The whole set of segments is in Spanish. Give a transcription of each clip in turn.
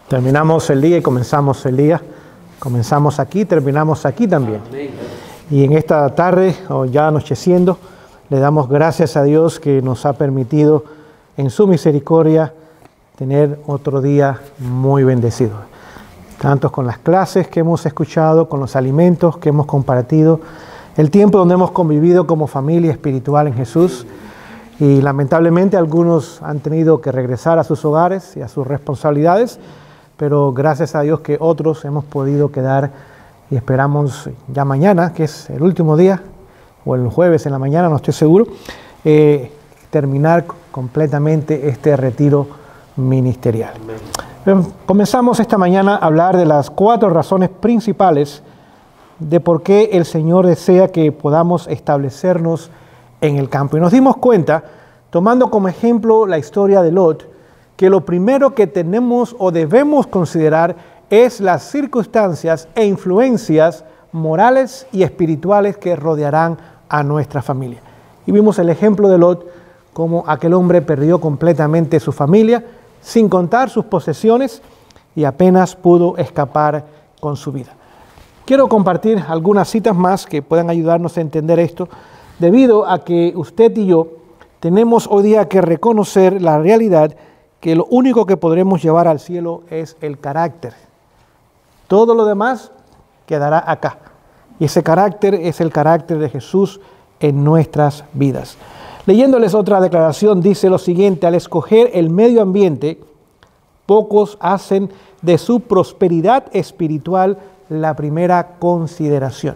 Terminamos el día y comenzamos el día. Comenzamos aquí, terminamos aquí también. Y en esta tarde, o ya anocheciendo, le damos gracias a Dios que nos ha permitido en su misericordia tener otro día muy bendecido. Tanto con las clases que hemos escuchado, con los alimentos que hemos compartido, el tiempo donde hemos convivido como familia espiritual en Jesús. Y lamentablemente algunos han tenido que regresar a sus hogares y a sus responsabilidades, pero gracias a Dios que otros hemos podido quedar y esperamos ya mañana, que es el último día, o el jueves en la mañana, no estoy seguro, terminar completamente este retiro ministerial. Comenzamos esta mañana a hablar de las 4 razones principales de por qué el Señor desea que podamos establecernos en el campo. Y nos dimos cuenta, tomando como ejemplo la historia de Lot, que lo primero que tenemos o debemos considerar es las circunstancias e influencias morales y espirituales que rodearán a nuestra familia. Y vimos el ejemplo de Lot, como aquel hombre perdió completamente su familia, sin contar sus posesiones, y apenas pudo escapar con su vida. Quiero compartir algunas citas más que puedan ayudarnos a entender esto, debido a que usted y yo tenemos hoy día que reconocer la realidad que lo único que podremos llevar al cielo es el carácter. Todo lo demás quedará acá. Y ese carácter es el carácter de Jesús en nuestras vidas. Leyéndoles otra declaración, dice lo siguiente: al escoger el medio ambiente, pocos hacen de su prosperidad espiritual la primera consideración.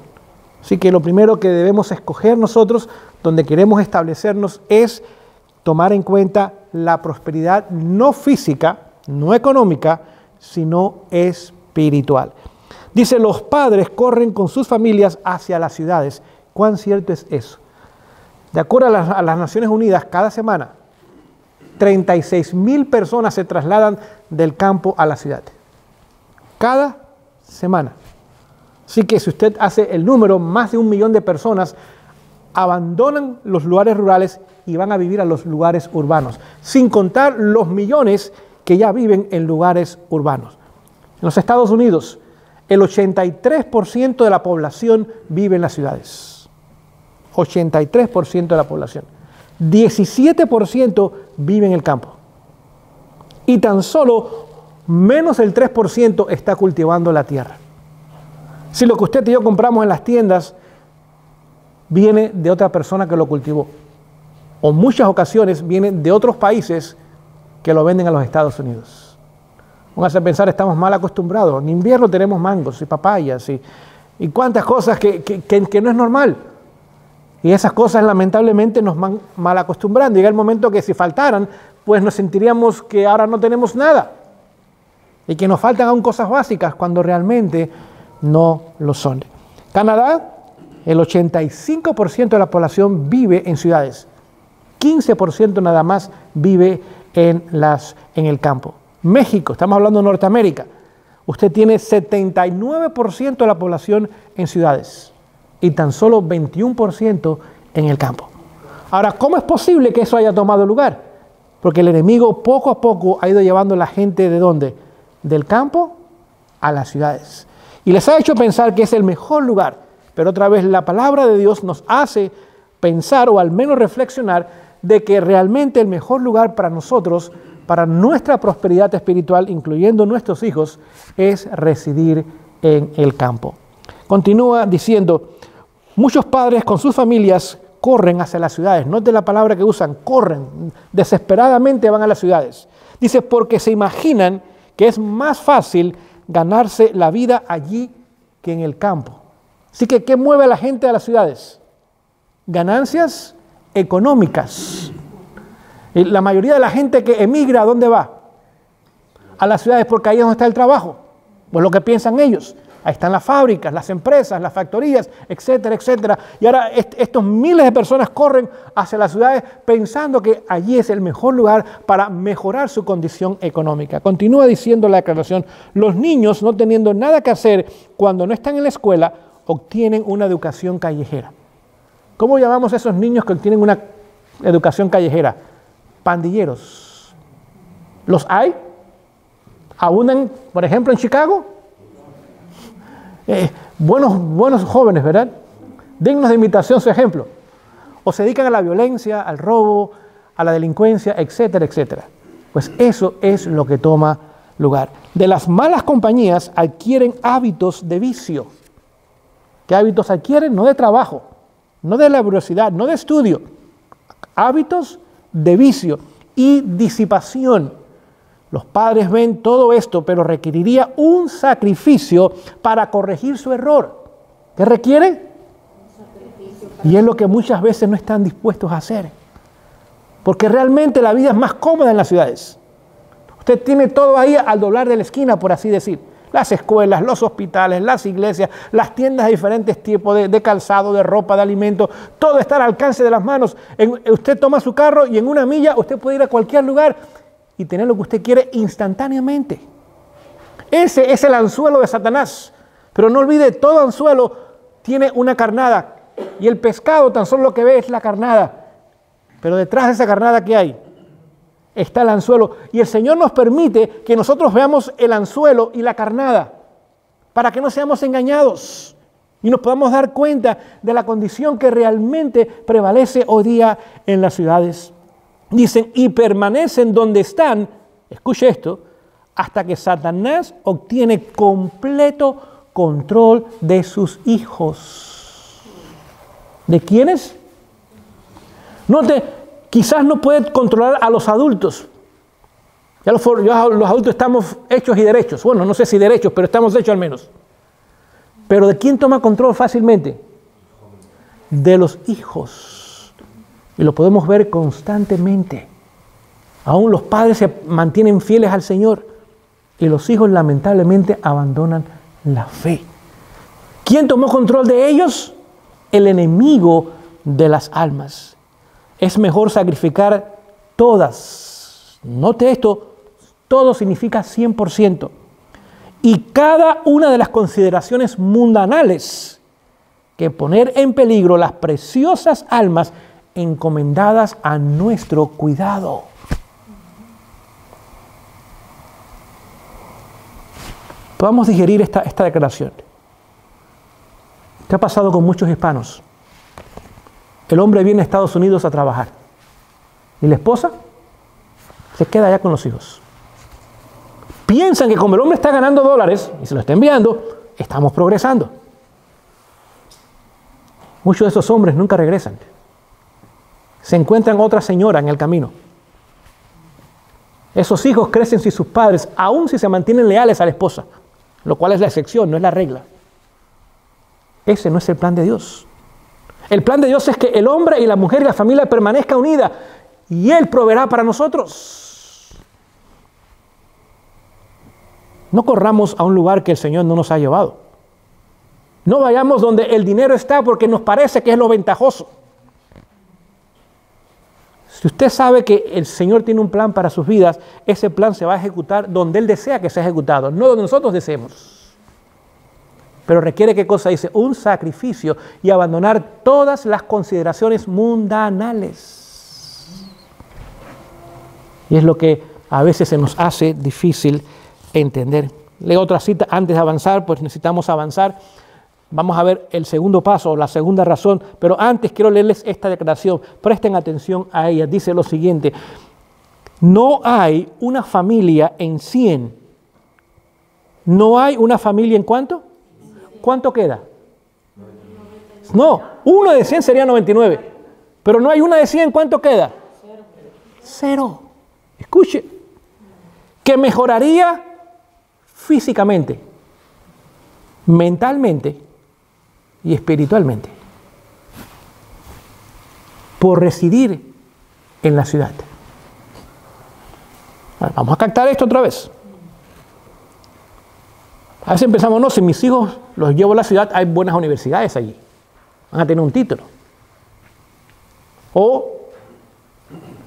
Así que lo primero que debemos escoger nosotros, donde queremos establecernos, es tomar en cuenta la prosperidad no física, no económica, sino espiritual. Dice, los padres corren con sus familias hacia las ciudades. ¿Cuán cierto es eso? De acuerdo a las Naciones Unidas, cada semana 36,000 personas se trasladan del campo a la ciudad. Cada semana. Así que si usted hace el número, más de 1 millón de personas abandonan los lugares rurales y van a vivir a los lugares urbanos, sin contar los millones que ya viven en lugares urbanos. En los Estados Unidos, el 83% de la población vive en las ciudades. 83% de la población. 17% vive en el campo. Y tan solo menos del 3% está cultivando la tierra. Si lo que usted y yo compramos en las tiendas viene de otra persona que lo cultivó, o en muchas ocasiones viene de otros países que lo venden a los Estados Unidos. Vamos a pensar, estamos mal acostumbrados. En invierno tenemos mangos y papayas y cuántas cosas que no es normal. Y esas cosas lamentablemente nos van mal acostumbrando. Llega el momento que si faltaran, pues nos sentiríamos que ahora no tenemos nada. Y que nos faltan aún cosas básicas cuando realmente no lo son. Canadá, el 85% de la población vive en ciudades. 15% nada más vive en el campo. México, estamos hablando de Norteamérica, usted tiene 79% de la población en ciudades y tan solo 21% en el campo. Ahora, ¿cómo es posible que eso haya tomado lugar? Porque el enemigo poco a poco ha ido llevando a la gente ¿de dónde? Del campo a las ciudades. Y les ha hecho pensar que es el mejor lugar, pero otra vez la palabra de Dios nos hace pensar o al menos reflexionar de que realmente el mejor lugar para nosotros, para nuestra prosperidad espiritual, incluyendo nuestros hijos, es residir en el campo. Continúa diciendo, muchos padres con sus familias corren hacia las ciudades. Note la palabra que usan, corren, desesperadamente van a las ciudades. Dice, porque se imaginan que es más fácil ganarse la vida allí que en el campo. Así que, ¿qué mueve a la gente a las ciudades? Ganancias económicas. Y la mayoría de la gente que emigra, ¿a dónde va? A las ciudades, porque ahí es donde está el trabajo. Pues lo que piensan ellos. Ahí están las fábricas, las empresas, las factorías, etcétera, etcétera. Y ahora estos miles de personas corren hacia las ciudades pensando que allí es el mejor lugar para mejorar su condición económica. Continúa diciendo la declaración, los niños no teniendo nada que hacer cuando no están en la escuela obtienen una educación callejera. ¿Cómo llamamos a esos niños que obtienen una educación callejera? Pandilleros. ¿Los hay? ¿Abundan, por ejemplo, en Chicago? Buenos jóvenes, ¿verdad? Dignos de imitación su ejemplo. O se dedican a la violencia, al robo, a la delincuencia, etcétera, etcétera. Pues eso es lo que toma lugar. De las malas compañías adquieren hábitos de vicio. ¿Qué hábitos adquieren? No de trabajo, no de laboriosidad, no de estudio. Hábitos de vicio y disipación. Los padres ven todo esto, pero requeriría un sacrificio para corregir su error. ¿Qué requiere? Y es lo que muchas veces no están dispuestos a hacer. Porque realmente la vida es más cómoda en las ciudades. Usted tiene todo ahí al doblar de la esquina, por así decir. Las escuelas, los hospitales, las iglesias, las tiendas de diferentes tipos de calzado, de ropa, de alimentos. Todo está al alcance de las manos. Usted toma su carro y en una milla usted puede ir a cualquier lugar y tener lo que usted quiere instantáneamente. Ese es el anzuelo de Satanás. Pero no olvide, todo anzuelo tiene una carnada. Y el pescado tan solo lo que ve es la carnada. Pero detrás de esa carnada, ¿qué hay? Está el anzuelo. Y el Señor nos permite que nosotros veamos el anzuelo y la carnada, para que no seamos engañados y nos podamos dar cuenta de la condición que realmente prevalece hoy día en las ciudades. Dicen, y permanecen donde están, escuche esto, hasta que Satanás obtiene completo control de sus hijos. ¿De quiénes? Note, quizás no puede controlar a los adultos. Ya los adultos estamos hechos y derechos. Bueno, no sé si derechos, pero estamos hechos al menos. Pero ¿de quién toma control fácilmente? De los hijos. Y lo podemos ver constantemente. Aún los padres se mantienen fieles al Señor y los hijos lamentablemente abandonan la fe. ¿Quién tomó control de ellos? El enemigo de las almas. Es mejor sacrificar todas. Note esto, todo significa 100%. Y cada una de las consideraciones mundanales que poner en peligro las preciosas almas encomendadas a nuestro cuidado. Podamos digerir esta declaración. ¿Qué ha pasado con muchos hispanos? El hombre viene a Estados Unidos a trabajar y la esposa se queda allá con los hijos. Piensan que como el hombre está ganando dólares y se lo está enviando, estamos progresando. Muchos de esos hombres nunca regresan. Se encuentran otra señora en el camino. Esos hijos crecen sin sus padres, aun si se mantienen leales a la esposa, lo cual es la excepción, no es la regla. Ese no es el plan de Dios. El plan de Dios es que el hombre y la mujer y la familia permanezcan unidas y Él proveerá para nosotros. No corramos a un lugar que el Señor no nos ha llevado. No vayamos donde el dinero está porque nos parece que es lo ventajoso. Si usted sabe que el Señor tiene un plan para sus vidas, ese plan se va a ejecutar donde Él desea que sea ejecutado, no donde nosotros deseemos. Pero requiere, ¿qué cosa dice? Un sacrificio y abandonar todas las consideraciones mundanales. Y es lo que a veces se nos hace difícil entender. Leo otra cita antes de avanzar, pues necesitamos avanzar. Vamos a ver el segundo paso, la segunda razón, pero antes quiero leerles esta declaración. Presten atención a ella. Dice lo siguiente: no hay una familia en 100. ¿No hay una familia en cuánto? ¿Cuánto queda? No, uno de 100 sería 99. Pero no hay una de 100, ¿cuánto queda? 0. Escuche, que mejoraría físicamente, mentalmente y espiritualmente por residir en la ciudad. Vamos a captar esto otra vez. A veces pensamos, no, si mis hijos los llevo a la ciudad, hay buenas universidades allí. Van a tener un título. O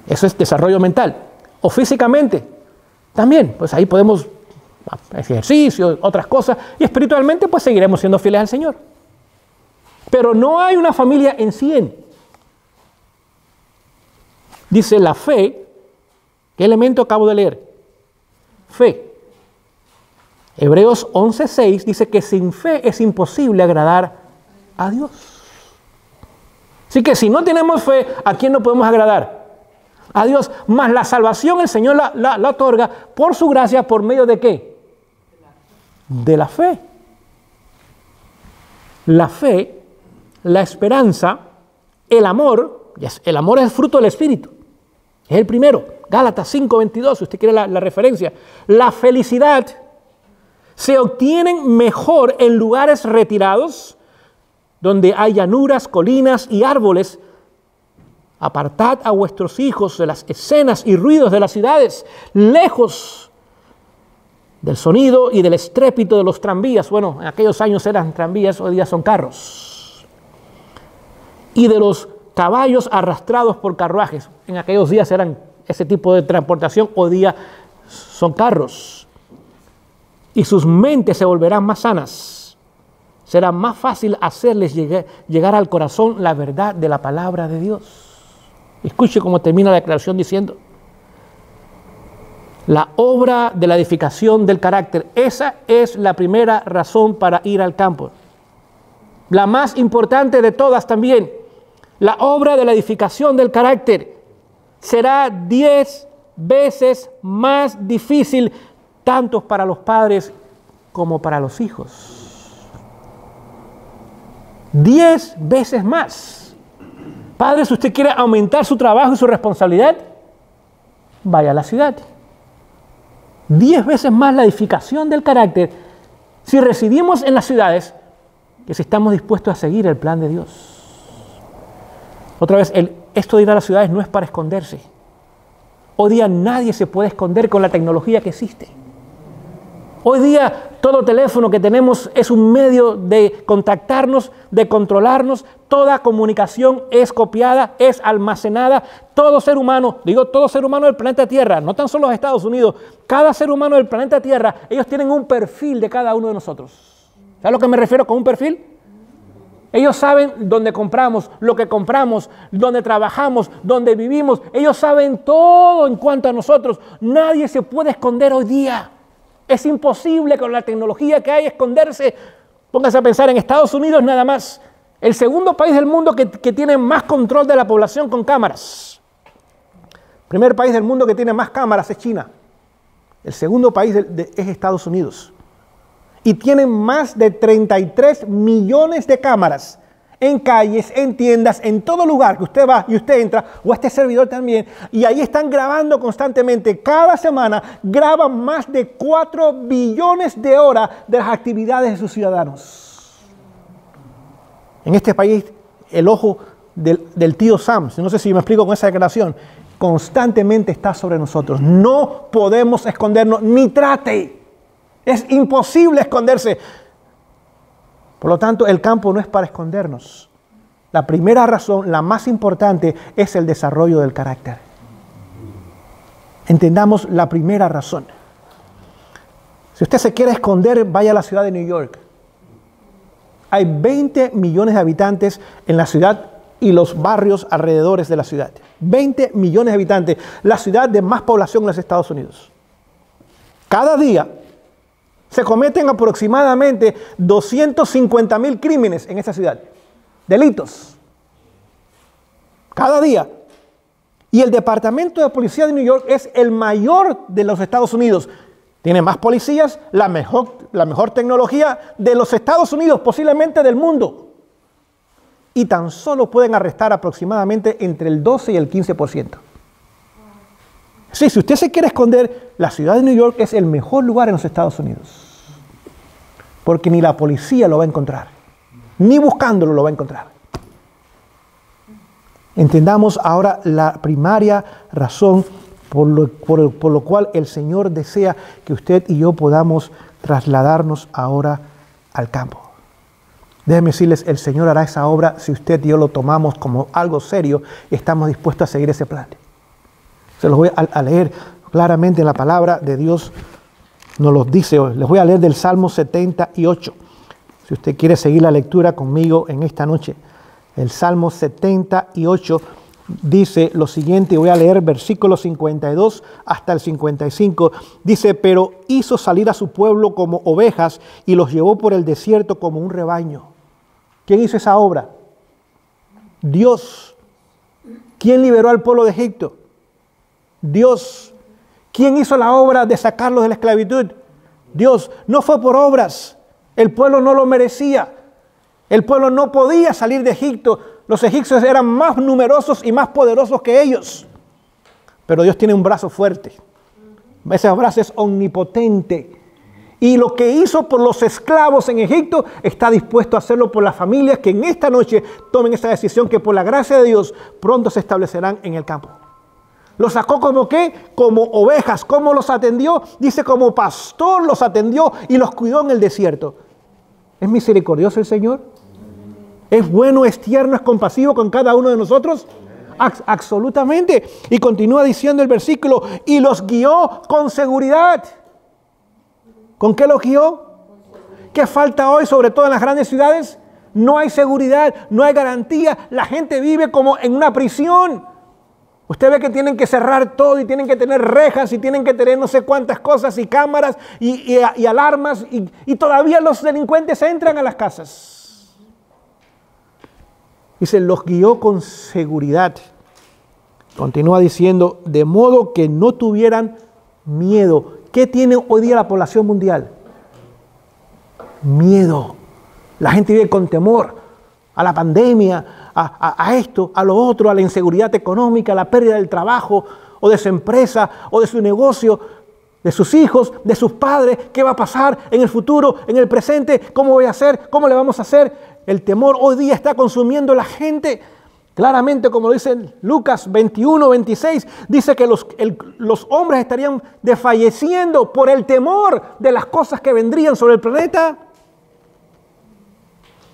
eso es desarrollo mental. O físicamente. También, pues ahí podemos ejercicio, otras cosas. Y espiritualmente, pues seguiremos siendo fieles al Señor. Pero no hay una familia en 100. Dice la fe. ¿Qué elemento acabo de leer? Fe. Hebreos 11:6 dice que sin fe es imposible agradar a Dios. Así que si no tenemos fe, ¿a quién no podemos agradar? A Dios. Más la salvación el Señor la otorga por su gracia, ¿por medio de qué? De la fe. La fe, la esperanza, el amor. El amor es fruto del Espíritu. Es el primero. Gálatas 5:22, si usted quiere la referencia. La felicidad se obtienen mejor en lugares retirados, donde hay llanuras, colinas y árboles. Apartad a vuestros hijos de las escenas y ruidos de las ciudades, lejos del sonido y del estrépito de los tranvías. Bueno, en aquellos años eran tranvías, hoy día son carros. Y de los caballos arrastrados por carruajes. En aquellos días eran ese tipo de transportación, hoy día son carros. Y sus mentes se volverán más sanas. Será más fácil hacerles llegar al corazón la verdad de la palabra de Dios. Escuche cómo termina la declaración diciendo: la obra de la edificación del carácter. Esa es la primera razón para ir al campo. La más importante de todas también. La obra de la edificación del carácter será 10 veces más difícil, tanto para los padres como para los hijos. 10 veces más. Padre, si usted quiere aumentar su trabajo y su responsabilidad, vaya a la ciudad. 10 veces más la edificación del carácter si residimos en las ciudades que si estamos dispuestos a seguir el plan de Dios. Otra vez, esto de ir a las ciudades no es para esconderse. Hoy día nadie se puede esconder con la tecnología que existe. Hoy día todo teléfono que tenemos es un medio de contactarnos, de controlarnos. Toda comunicación es copiada, es almacenada. Todo ser humano, digo todo ser humano del planeta Tierra, no tan solo los Estados Unidos, cada ser humano del planeta Tierra, ellos tienen un perfil de cada uno de nosotros. ¿Sabes a lo que me refiero con un perfil? Ellos saben dónde compramos, lo que compramos, dónde trabajamos, dónde vivimos. Ellos saben todo en cuanto a nosotros. Nadie se puede esconder hoy día. Es imposible con la tecnología que hay esconderse. Póngase a pensar en Estados Unidos nada más. El segundo país del mundo que tiene más control de la población con cámaras. El primer país del mundo que tiene más cámaras es China. El segundo país es Estados Unidos. Y tienen más de 33 millones de cámaras en calles, en tiendas, en todo lugar que usted va y usted entra, o este servidor también, y ahí están grabando constantemente. Cada semana graban más de 4 billones de horas de las actividades de sus ciudadanos. En este país, el ojo del tío Sam, no sé si me explico con esa declaración, constantemente está sobre nosotros. No podemos escondernos, ni trate. Es imposible esconderse. Por lo tanto, el campo no es para escondernos. La primera razón, la más importante, es el desarrollo del carácter. Entendamos la primera razón. Si usted se quiere esconder, vaya a la ciudad de New York. Hay 20 millones de habitantes en la ciudad y los barrios alrededores de la ciudad. 20 millones de habitantes, la ciudad de más población en los Estados Unidos. Cada día se cometen aproximadamente 250,000 crímenes en esta ciudad. Delitos. Cada día. Y el Departamento de Policía de New York es el mayor de los Estados Unidos. Tiene más policías, la mejor tecnología de los Estados Unidos, posiblemente del mundo. Y tan solo pueden arrestar aproximadamente entre el 12 y el 15%. Sí, si usted se quiere esconder, la ciudad de New York es el mejor lugar en los Estados Unidos. Porque ni la policía lo va a encontrar. Ni buscándolo lo va a encontrar. Entendamos ahora la primaria razón por lo cual el Señor desea que usted y yo podamos trasladarnos ahora al campo. Déjenme decirles, el Señor hará esa obra si usted y yo lo tomamos como algo serio y estamos dispuestos a seguir ese plan. Se los voy a leer claramente en la palabra de Dios, nos los dice hoy. Les voy a leer del Salmo 78. Si usted quiere seguir la lectura conmigo en esta noche, el Salmo 78 dice lo siguiente, voy a leer versículos 52 hasta el 55. Dice, pero hizo salir a su pueblo como ovejas y los llevó por el desierto como un rebaño. ¿Quién hizo esa obra? Dios. ¿Quién liberó al pueblo de Egipto? Dios. ¿Quién hizo la obra de sacarlos de la esclavitud? Dios. No fue por obras. El pueblo no lo merecía. El pueblo no podía salir de Egipto. Los egipcios eran más numerosos y más poderosos que ellos. Pero Dios tiene un brazo fuerte. Ese brazo es omnipotente. Y lo que hizo por los esclavos en Egipto, está dispuesto a hacerlo por las familias que en esta noche tomen esa decisión, que por la gracia de Dios pronto se establecerán en el campo. ¿Los sacó como qué? Como ovejas. ¿Cómo los atendió? Dice, como pastor los atendió y los cuidó en el desierto. ¿Es misericordioso el Señor? ¿Es bueno, es tierno, es compasivo con cada uno de nosotros? Absolutamente. Y continúa diciendo el versículo, y los guió con seguridad. ¿Con qué los guió? ¿Qué falta hoy, sobre todo en las grandes ciudades? No hay seguridad, no hay garantía. La gente vive como en una prisión. Usted ve que tienen que cerrar todo y tienen que tener rejas y tienen que tener no sé cuántas cosas y cámaras y alarmas y todavía los delincuentes entran a las casas. Dice, los guió con seguridad. Continúa diciendo, de modo que no tuvieran miedo. ¿Qué tiene hoy día la población mundial? Miedo. La gente vive con temor a la pandemia, a esto, a lo otro, a la inseguridad económica, a la pérdida del trabajo o de su empresa o de su negocio, de sus hijos, de sus padres. ¿Qué va a pasar en el futuro, en el presente? ¿Cómo voy a hacer? ¿Cómo le vamos a hacer? El temor hoy día está consumiendo a la gente. Claramente, como lo dice Lucas 21, 26, dice que los hombres estarían desfalleciendo por el temor de las cosas que vendrían sobre el planeta.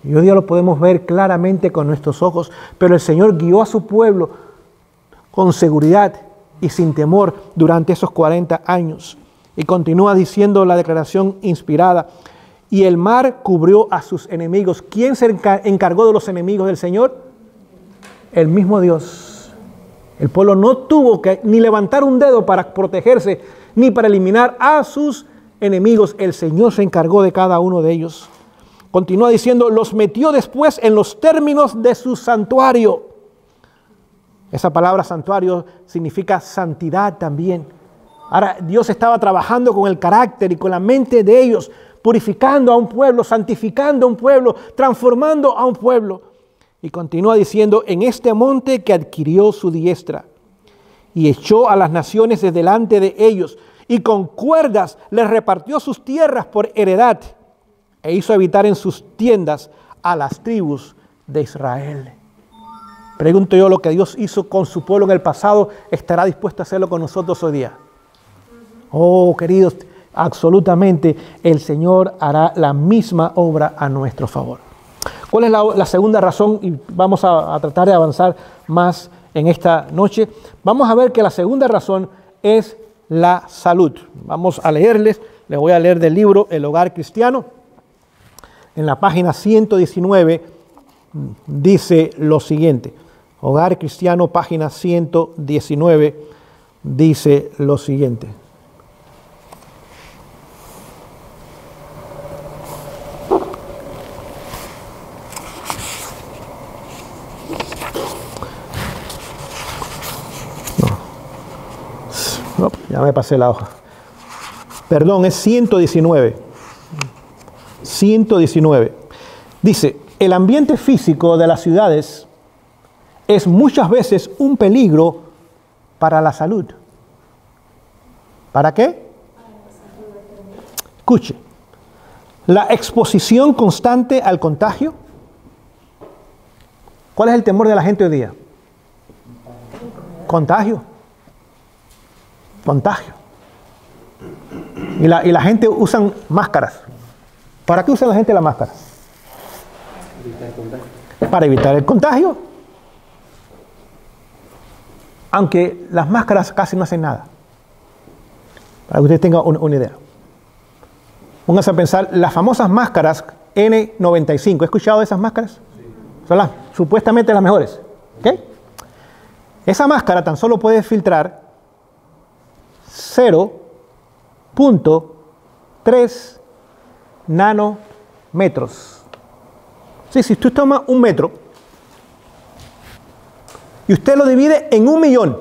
Y hoy día lo podemos ver claramente con nuestros ojos, pero el Señor guió a su pueblo con seguridad y sin temor durante esos 40 años. Y continúa diciendo la declaración inspirada, y el mar cubrió a sus enemigos. ¿Quién se encargó de los enemigos del Señor? El mismo Dios. El pueblo no tuvo que ni levantar un dedo para protegerse, ni para eliminar a sus enemigos. El Señor se encargó de cada uno de ellos. Continúa diciendo, los metió después en los términos de su santuario. Esa palabra santuario significa santidad también. Ahora, Dios estaba trabajando con el carácter y con la mente de ellos, purificando a un pueblo, santificando a un pueblo, transformando a un pueblo. Y continúa diciendo, en este monte que adquirió su diestra, y echó a las naciones de delante de ellos, y con cuerdas les repartió sus tierras por heredad, e hizo habitar en sus tiendas a las tribus de Israel. Pregunto yo, lo que Dios hizo con su pueblo en el pasado, ¿estará dispuesto a hacerlo con nosotros hoy día? Oh, queridos, absolutamente el Señor hará la misma obra a nuestro favor. ¿Cuál es la segunda razón? Y vamos a tratar de avanzar más en esta noche. Vamos a ver que la segunda razón es la salud. Vamos a leerles, les voy a leer del libro El Hogar Cristiano. En la página 119 dice lo siguiente. Hogar Cristiano, página 119, dice lo siguiente. No, ya me pasé la hoja. Perdón, es 119. 119. Dice, el ambiente físico de las ciudades es muchas veces un peligro para la salud. ¿Para qué? Escuche, la exposición constante al contagio. ¿Cuál es el temor de la gente hoy día? Contagio. Contagio. Y la gente usan máscaras. ¿Para qué usa la gente la máscara? Para evitar el contagio. Aunque las máscaras casi no hacen nada. Para que usted tenga una idea. Póngase a pensar, las famosas máscaras N95. ¿He escuchado de esas máscaras? Sí. Son supuestamente las mejores. ¿Okay? Esa máscara tan solo puede filtrar 0.3 nanómetros. Sí, si usted toma 1 metro y usted lo divide en 1 millón,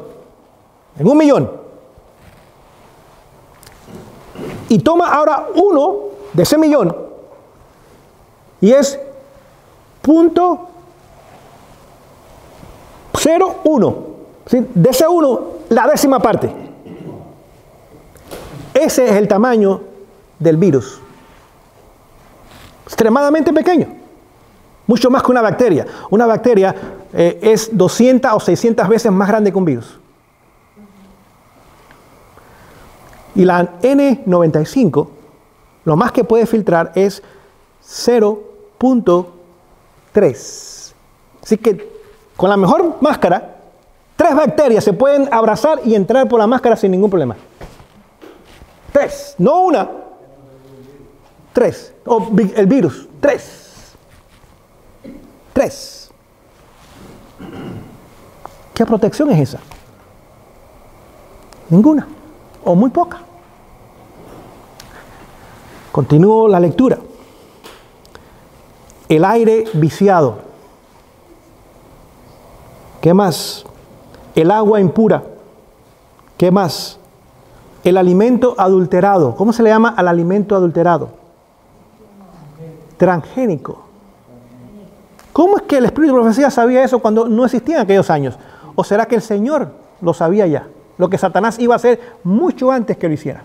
y toma ahora uno de ese millón y es 0.01, ¿sí? De ese 1, la 10ª parte. Ese es el tamaño del virus. Extremadamente pequeño. Mucho más que una bacteria. Una bacteria es 200 o 600 veces más grande que un virus. Y la N95, lo más que puede filtrar es 0.3. Así que con la mejor máscara, 3 bacterias se pueden abrazar y entrar por la máscara sin ningún problema. 3, no una. 3. O el virus, 3. 3. ¿Qué protección es esa? Ninguna, o muy poca. Continúo la lectura. El aire viciado. ¿Qué más? El agua impura. ¿Qué más? El alimento adulterado. ¿Cómo se le llama al alimento adulterado? Transgénico. ¿Cómo es que el espíritu de profecía sabía eso cuando no existía en aquellos años? ¿O será que el Señor lo sabía ya? Lo que Satanás iba a hacer mucho antes que lo hiciera.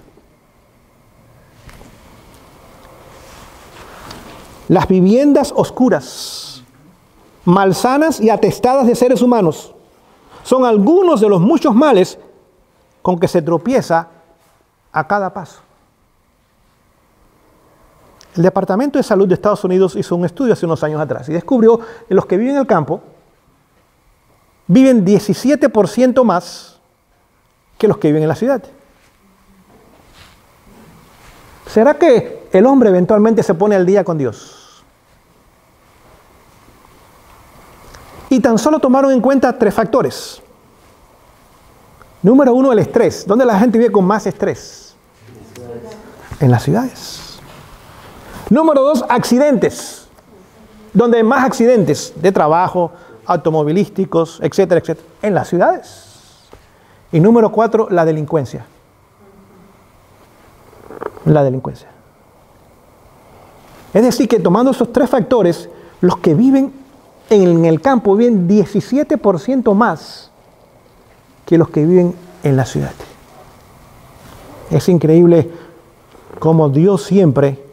Las viviendas oscuras, malsanas y atestadas de seres humanos son algunos de los muchos males con que se tropieza a cada paso. El Departamento de Salud de Estados Unidos hizo un estudio hace unos años atrás y descubrió que los que viven en el campo viven 17% más que los que viven en la ciudad. ¿Será que el hombre eventualmente se pone al día con Dios? Y tan solo tomaron en cuenta 3 factores. Número 1, el estrés. ¿Dónde la gente vive con más estrés? En las ciudades. Número 2, accidentes. Donde hay más accidentes de trabajo, automovilísticos, etcétera, etcétera. En las ciudades. Y número 4, la delincuencia. La delincuencia. Es decir, que tomando esos 3 factores, los que viven en el campo viven 17% más que los que viven en la ciudad. Es increíble cómo Dios siempre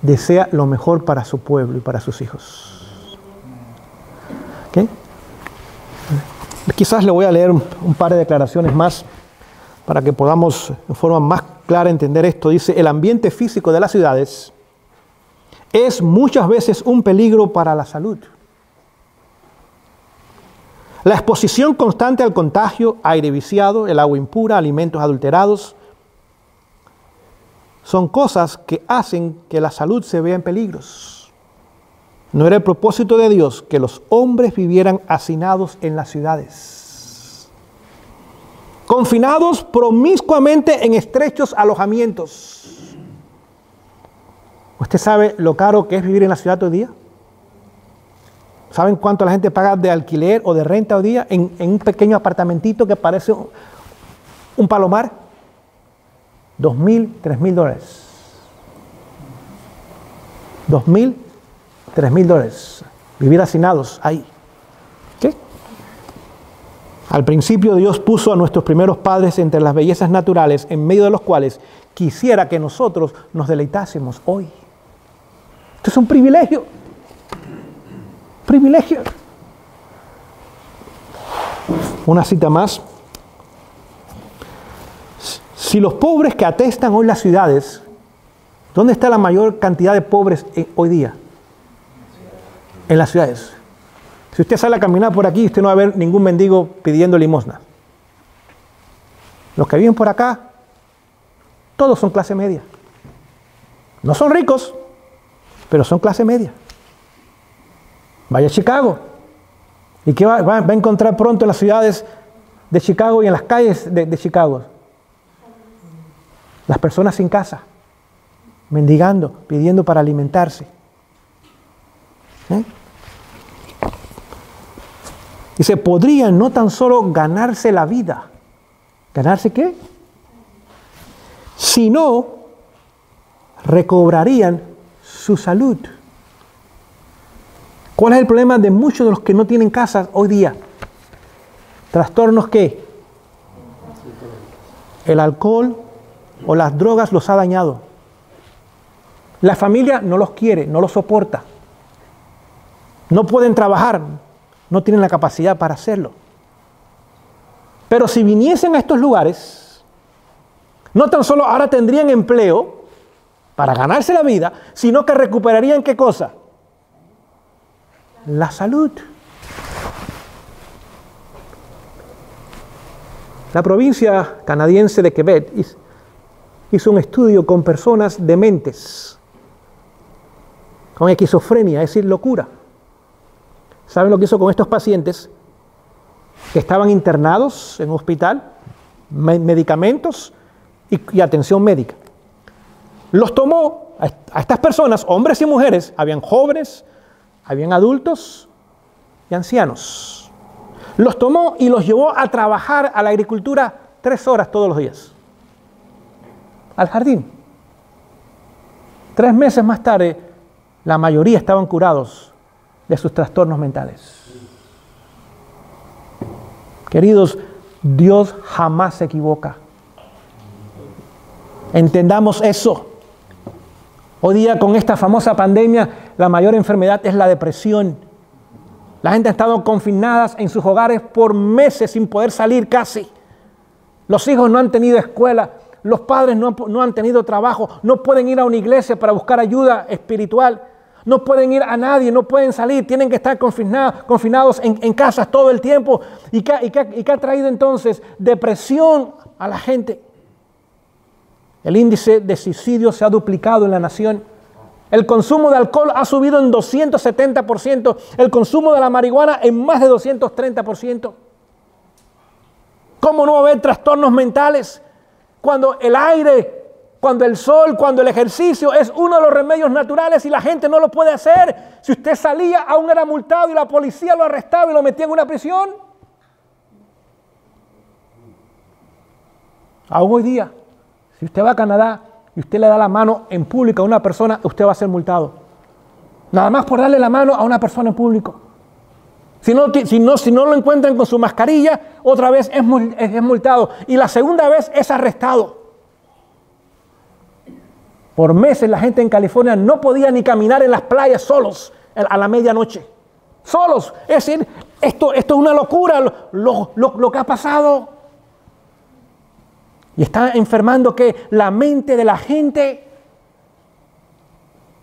desea lo mejor para su pueblo y para sus hijos. ¿Okay? Quizás le voy a leer un par de declaraciones más para que podamos en forma más clara entender esto. Dice: el ambiente físico de las ciudades es muchas veces un peligro para la salud. La exposición constante al contagio, aire viciado, el agua impura, alimentos adulterados, son cosas que hacen que la salud se vea en peligros. No era el propósito de Dios que los hombres vivieran hacinados en las ciudades, confinados promiscuamente en estrechos alojamientos. ¿Usted sabe lo caro que es vivir en la ciudad hoy día? ¿Saben cuánto la gente paga de alquiler o de renta hoy día en un pequeño apartamentito que parece un palomar? $2,000, $3,000. $2,000, $3,000. Vivir hacinados ahí. ¿Qué? Al principio Dios puso a nuestros primeros padres entre las bellezas naturales en medio de los cuales quisiera que nosotros nos deleitásemos hoy. Esto es un privilegio. Privilegio. Una cita más. Si los pobres que atestan hoy las ciudades, ¿dónde está la mayor cantidad de pobres hoy día? En las ciudades. Si usted sale a caminar por aquí, usted no va a ver ningún mendigo pidiendo limosna. Los que viven por acá, todos son clase media. No son ricos, pero son clase media. Vaya a Chicago. ¿Y qué va a encontrar pronto en las ciudades de Chicago y en las calles de Chicago? Las personas sin casa, mendigando, pidiendo para alimentarse. Y se podrían no tan solo ganarse la vida. ¿Ganarse qué? Sino recobrarían su salud. ¿Cuál es el problema de muchos de los que no tienen casa hoy día? ¿Trastornos qué? El alcohol o las drogas los ha dañado. La familia no los quiere, no los soporta. No pueden trabajar, no tienen la capacidad para hacerlo. Pero si viniesen a estos lugares, no tan solo ahora tendrían empleo para ganarse la vida, sino que recuperarían ¿qué cosa? La salud. La provincia canadiense de Quebec hizo un estudio con personas dementes, con esquizofrenia, es decir, locura. ¿Saben lo que hizo con estos pacientes que estaban internados en un hospital? Medicamentos y atención médica. Los tomó a estas personas, hombres y mujeres, habían jóvenes, habían adultos y ancianos. Los tomó y los llevó a trabajar a la agricultura 3 horas todos los días. Al jardín. 3 meses más tarde, la mayoría estaban curados de sus trastornos mentales. Queridos, Dios jamás se equivoca. Entendamos eso. Hoy día con esta famosa pandemia, la mayor enfermedad es la depresión. La gente ha estado confinadas en sus hogares por meses sin poder salir casi. Los hijos no han tenido escuela, los padres no han tenido trabajo, no pueden ir a una iglesia para buscar ayuda espiritual, no pueden ir a nadie, no pueden salir, tienen que estar confinados en casas todo el tiempo. ¿Y qué ha traído entonces? Depresión a la gente. El índice de suicidio se ha duplicado en la nación. El consumo de alcohol ha subido en 270%. El consumo de la marihuana en más de 230%. ¿Cómo no va a haber trastornos mentales? Cuando el aire, cuando el sol, cuando el ejercicio es uno de los remedios naturales y la gente no lo puede hacer. Si usted salía, aún era multado y la policía lo arrestaba y lo metía en una prisión. Aún hoy día. Si usted va a Canadá y usted le da la mano en público a una persona, usted va a ser multado. Nada más por darle la mano a una persona en público. Si no lo encuentran con su mascarilla, otra vez es multado. Y la segunda vez es arrestado. Por meses la gente en California no podía ni caminar en las playas solos a la medianoche. Solos. Es decir, esto es una locura lo que ha pasado. Y está enfermando ¿qué? La mente de la gente.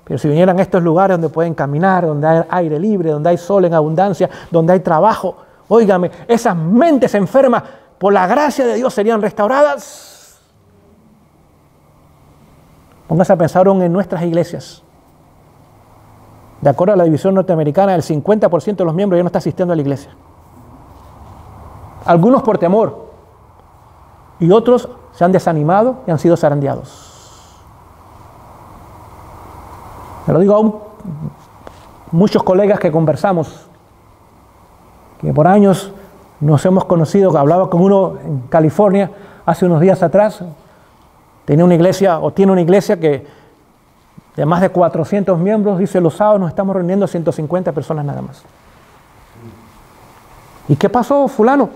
Pero si vinieran a estos lugares donde pueden caminar, donde hay aire libre, donde hay sol en abundancia, donde hay trabajo, óigame, esas mentes enfermas, por la gracia de Dios, serían restauradas. Póngase a pensar aún en nuestras iglesias. De acuerdo a la división norteamericana, el 50% de los miembros ya no está asistiendo a la iglesia. Algunos por temor y otros se han desanimado y han sido zarandeados. Me lo digo a muchos colegas que conversamos, que por años nos hemos conocido. Hablaba con uno en California hace unos días atrás. Tenía una iglesia, o tiene una iglesia que de más de 400 miembros, dice, los sábados nos estamos reuniendo 150 personas nada más. ¿Y qué pasó, fulano?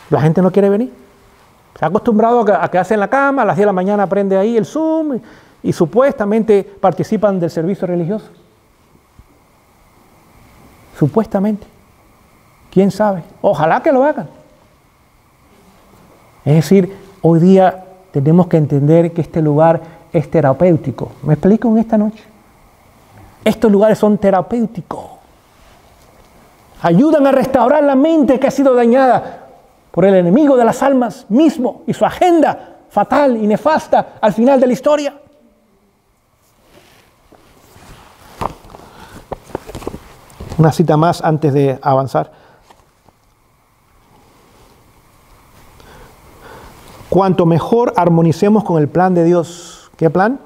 La gente no quiere venir. Se ha acostumbrado a quedarse en la cama, a las 10 de la mañana prende ahí el Zoom y supuestamente participan del servicio religioso. Supuestamente. ¿Quién sabe? Ojalá que lo hagan. Es decir, hoy día tenemos que entender que este lugar es terapéutico. ¿Me explico en esta noche? Estos lugares son terapéuticos. Ayudan a restaurar la mente que ha sido dañada por el enemigo de las almas mismo y su agenda fatal y nefasta al final de la historia. Una cita más antes de avanzar. Cuanto mejor armonicemos con el plan de Dios, ¿qué plan?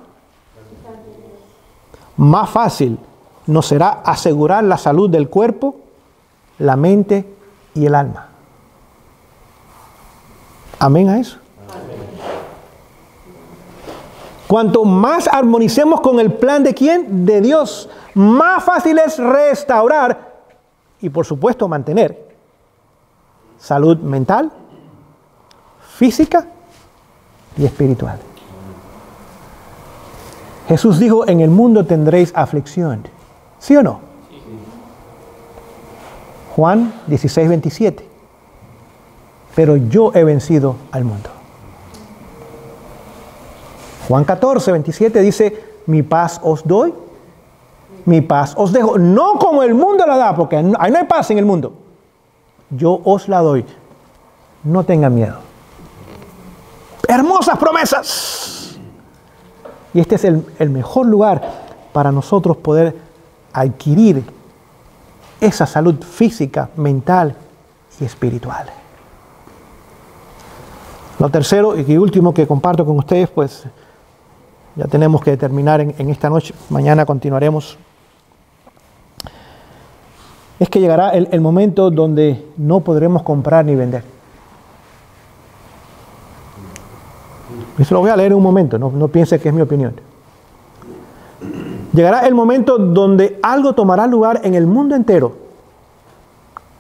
Más fácil nos será asegurar la salud del cuerpo, la mente y el alma. Amén a eso. Cuanto más armonicemos con el plan de ¿quién? De Dios, más fácil es restaurar y por supuesto mantener salud mental, física y espiritual. Jesús dijo, en el mundo tendréis aflicción. ¿Sí o no? Juan 16:27. Pero yo he vencido al mundo. Juan 14:27 dice, mi paz os doy, mi paz os dejo. No como el mundo la da, porque ahí no hay paz en el mundo. Yo os la doy. No tengan miedo. Hermosas promesas. Y este es el mejor lugar para nosotros poder adquirir esa salud física, mental y espiritual. Lo tercero y último que comparto con ustedes, pues ya tenemos que terminar en esta noche, mañana continuaremos, es que llegará el momento donde no podremos comprar ni vender. Eso lo voy a leer en un momento, no piense que es mi opinión. Llegará el momento donde algo tomará lugar en el mundo entero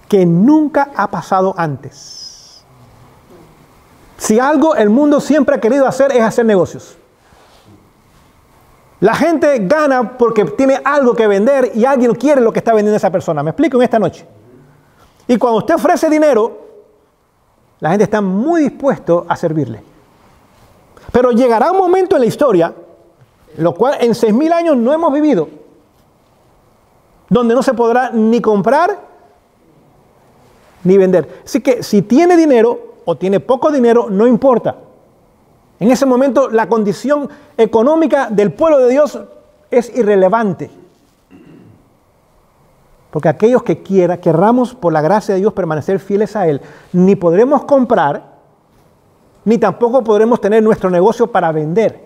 que nunca ha pasado antes. Si algo el mundo siempre ha querido hacer es hacer negocios. La gente gana porque tiene algo que vender y alguien quiere lo que está vendiendo esa persona. Me explico en esta noche. Y cuando usted ofrece dinero, la gente está muy dispuesto a servirle. Pero llegará un momento en la historia, lo cual en 6.000 años no hemos vivido, donde no se podrá ni comprar ni vender. Así que si tiene dinero o tiene poco dinero, no importa. En ese momento la condición económica del pueblo de Dios es irrelevante. Porque aquellos que querramos por la gracia de Dios permanecer fieles a Él, ni podremos comprar, ni tampoco podremos tener nuestro negocio para vender.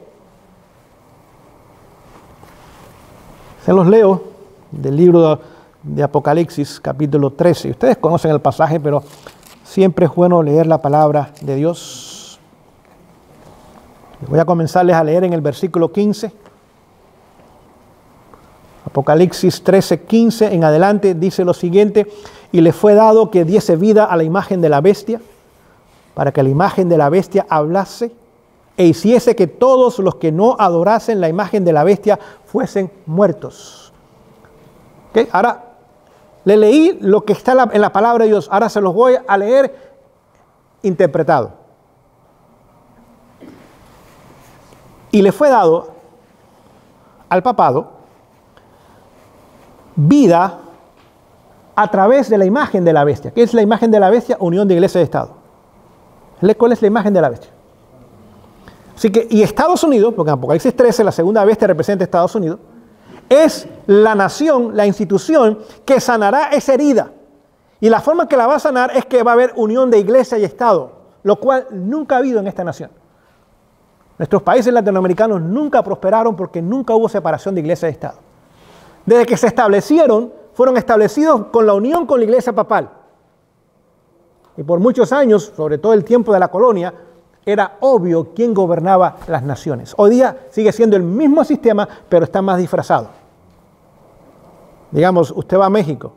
Se los leo del libro de Apocalipsis, capítulo 13. Ustedes conocen el pasaje, pero siempre es bueno leer la palabra de Dios. Voy a comenzarles a leer en el versículo 15. Apocalipsis 13, 15 en adelante dice lo siguiente: y le fue dado que diese vida a la imagen de la bestia, para que la imagen de la bestia hablase e hiciese que todos los que no adorasen la imagen de la bestia fuesen muertos. ¿Okay? Ahora le leí lo que está en la palabra de Dios, ahora se los voy a leer interpretado. Y le fue dado al papado vida a través de la imagen de la bestia. ¿Qué es la imagen de la bestia? Unión de iglesia y Estado. ¿Cuál es la imagen de la bestia? Así que, y Estados Unidos, porque en Apocalipsis 13 la segunda bestia representa a Estados Unidos, es la nación, la institución que sanará esa herida. Y la forma que la va a sanar es que va a haber unión de iglesia y Estado, lo cual nunca ha habido en esta nación. Nuestros países latinoamericanos nunca prosperaron porque nunca hubo separación de iglesia y Estado. Desde que se establecieron, fueron establecidos con la unión con la iglesia papal. Y por muchos años, sobre todo el tiempo de la colonia, era obvio quién gobernaba las naciones. Hoy día sigue siendo el mismo sistema, pero está más disfrazado. Digamos, usted va a México.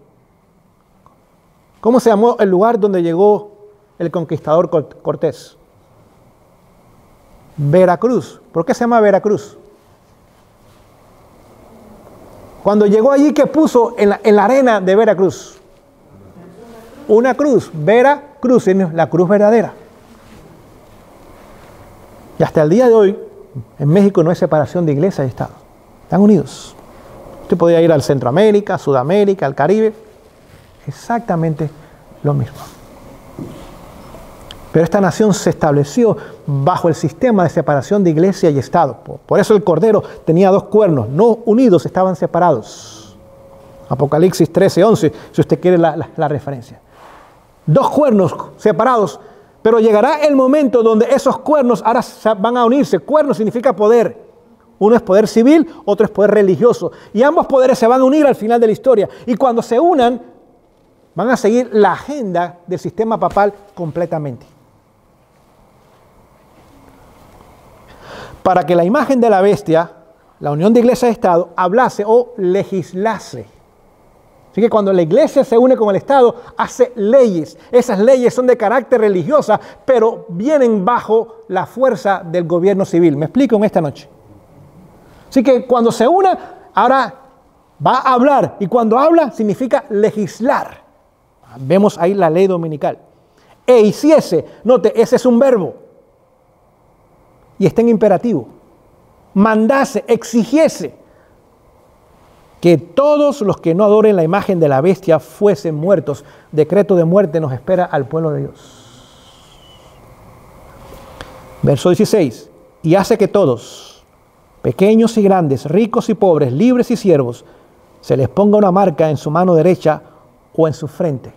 ¿Cómo se llamó el lugar donde llegó el conquistador Cortés? Veracruz. ¿Por qué se llama Veracruz? Cuando llegó allí, ¿qué puso en la arena de Veracruz? Una cruz. Veracruz, la cruz verdadera. Y hasta el día de hoy, en México no hay separación de iglesia y Estado. Están unidos. Usted podría ir al Centroamérica, Sudamérica, al Caribe. Exactamente lo mismo. Pero esta nación se estableció bajo el sistema de separación de iglesia y Estado. Por eso el Cordero tenía dos cuernos, no unidos, estaban separados. Apocalipsis 13:11, si usted quiere la referencia. 2 cuernos separados, pero llegará el momento donde esos cuernos ahora van a unirse. Cuerno significa poder. Uno es poder civil, otro es poder religioso. Y ambos poderes se van a unir al final de la historia. Y cuando se unan, van a seguir la agenda del sistema papal completamente. Para que la imagen de la bestia, la unión de iglesia y Estado, hablase o legislase. Así que cuando la iglesia se une con el Estado, hace leyes. Esas leyes son de carácter religiosa, pero vienen bajo la fuerza del gobierno civil. ¿Me explico en esta noche? Así que cuando se una, ahora va a hablar. Y cuando habla, significa legislar. Vemos ahí la ley dominical. E hiciese, note, ese es un verbo. Y está en imperativo. Mandase, exigiese que todos los que no adoren la imagen de la bestia fuesen muertos. Decreto de muerte nos espera al pueblo de Dios. Verso 16. Y hace que todos, pequeños y grandes, ricos y pobres, libres y siervos, se les ponga una marca en su mano derecha o en su frente.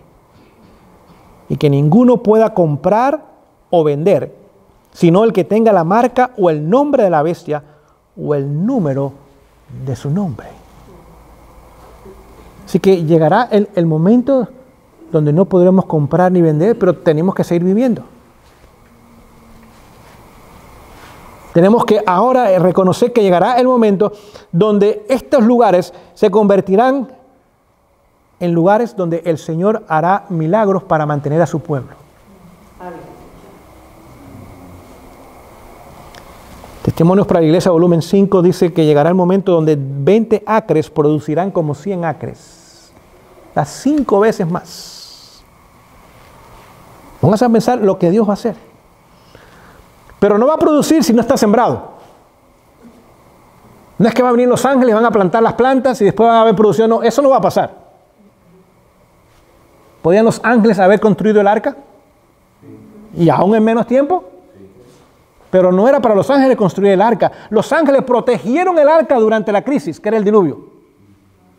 Y que ninguno pueda comprar o vender, sino el que tenga la marca o el nombre de la bestia o el número de su nombre. Así que llegará el momento donde no podremos comprar ni vender, pero tenemos que seguir viviendo. Tenemos que ahora reconocer que llegará el momento donde estos lugares se convertirán en lugares donde el Señor hará milagros para mantener a su pueblo. Testimonios para la Iglesia, volumen 5, dice que llegará el momento donde 20 acres producirán como 100 acres. Las 5 veces más. Vamos a pensar lo que Dios va a hacer. Pero no va a producir si no está sembrado. No es que va a venir los ángeles, van a plantar las plantas y después va a haber producción. No, eso no va a pasar. ¿Podían los ángeles haber construido el arca? ¿Y aún en menos tiempo? Pero no era para los ángeles construir el arca. Los ángeles protegieron el arca durante la crisis, que era el diluvio.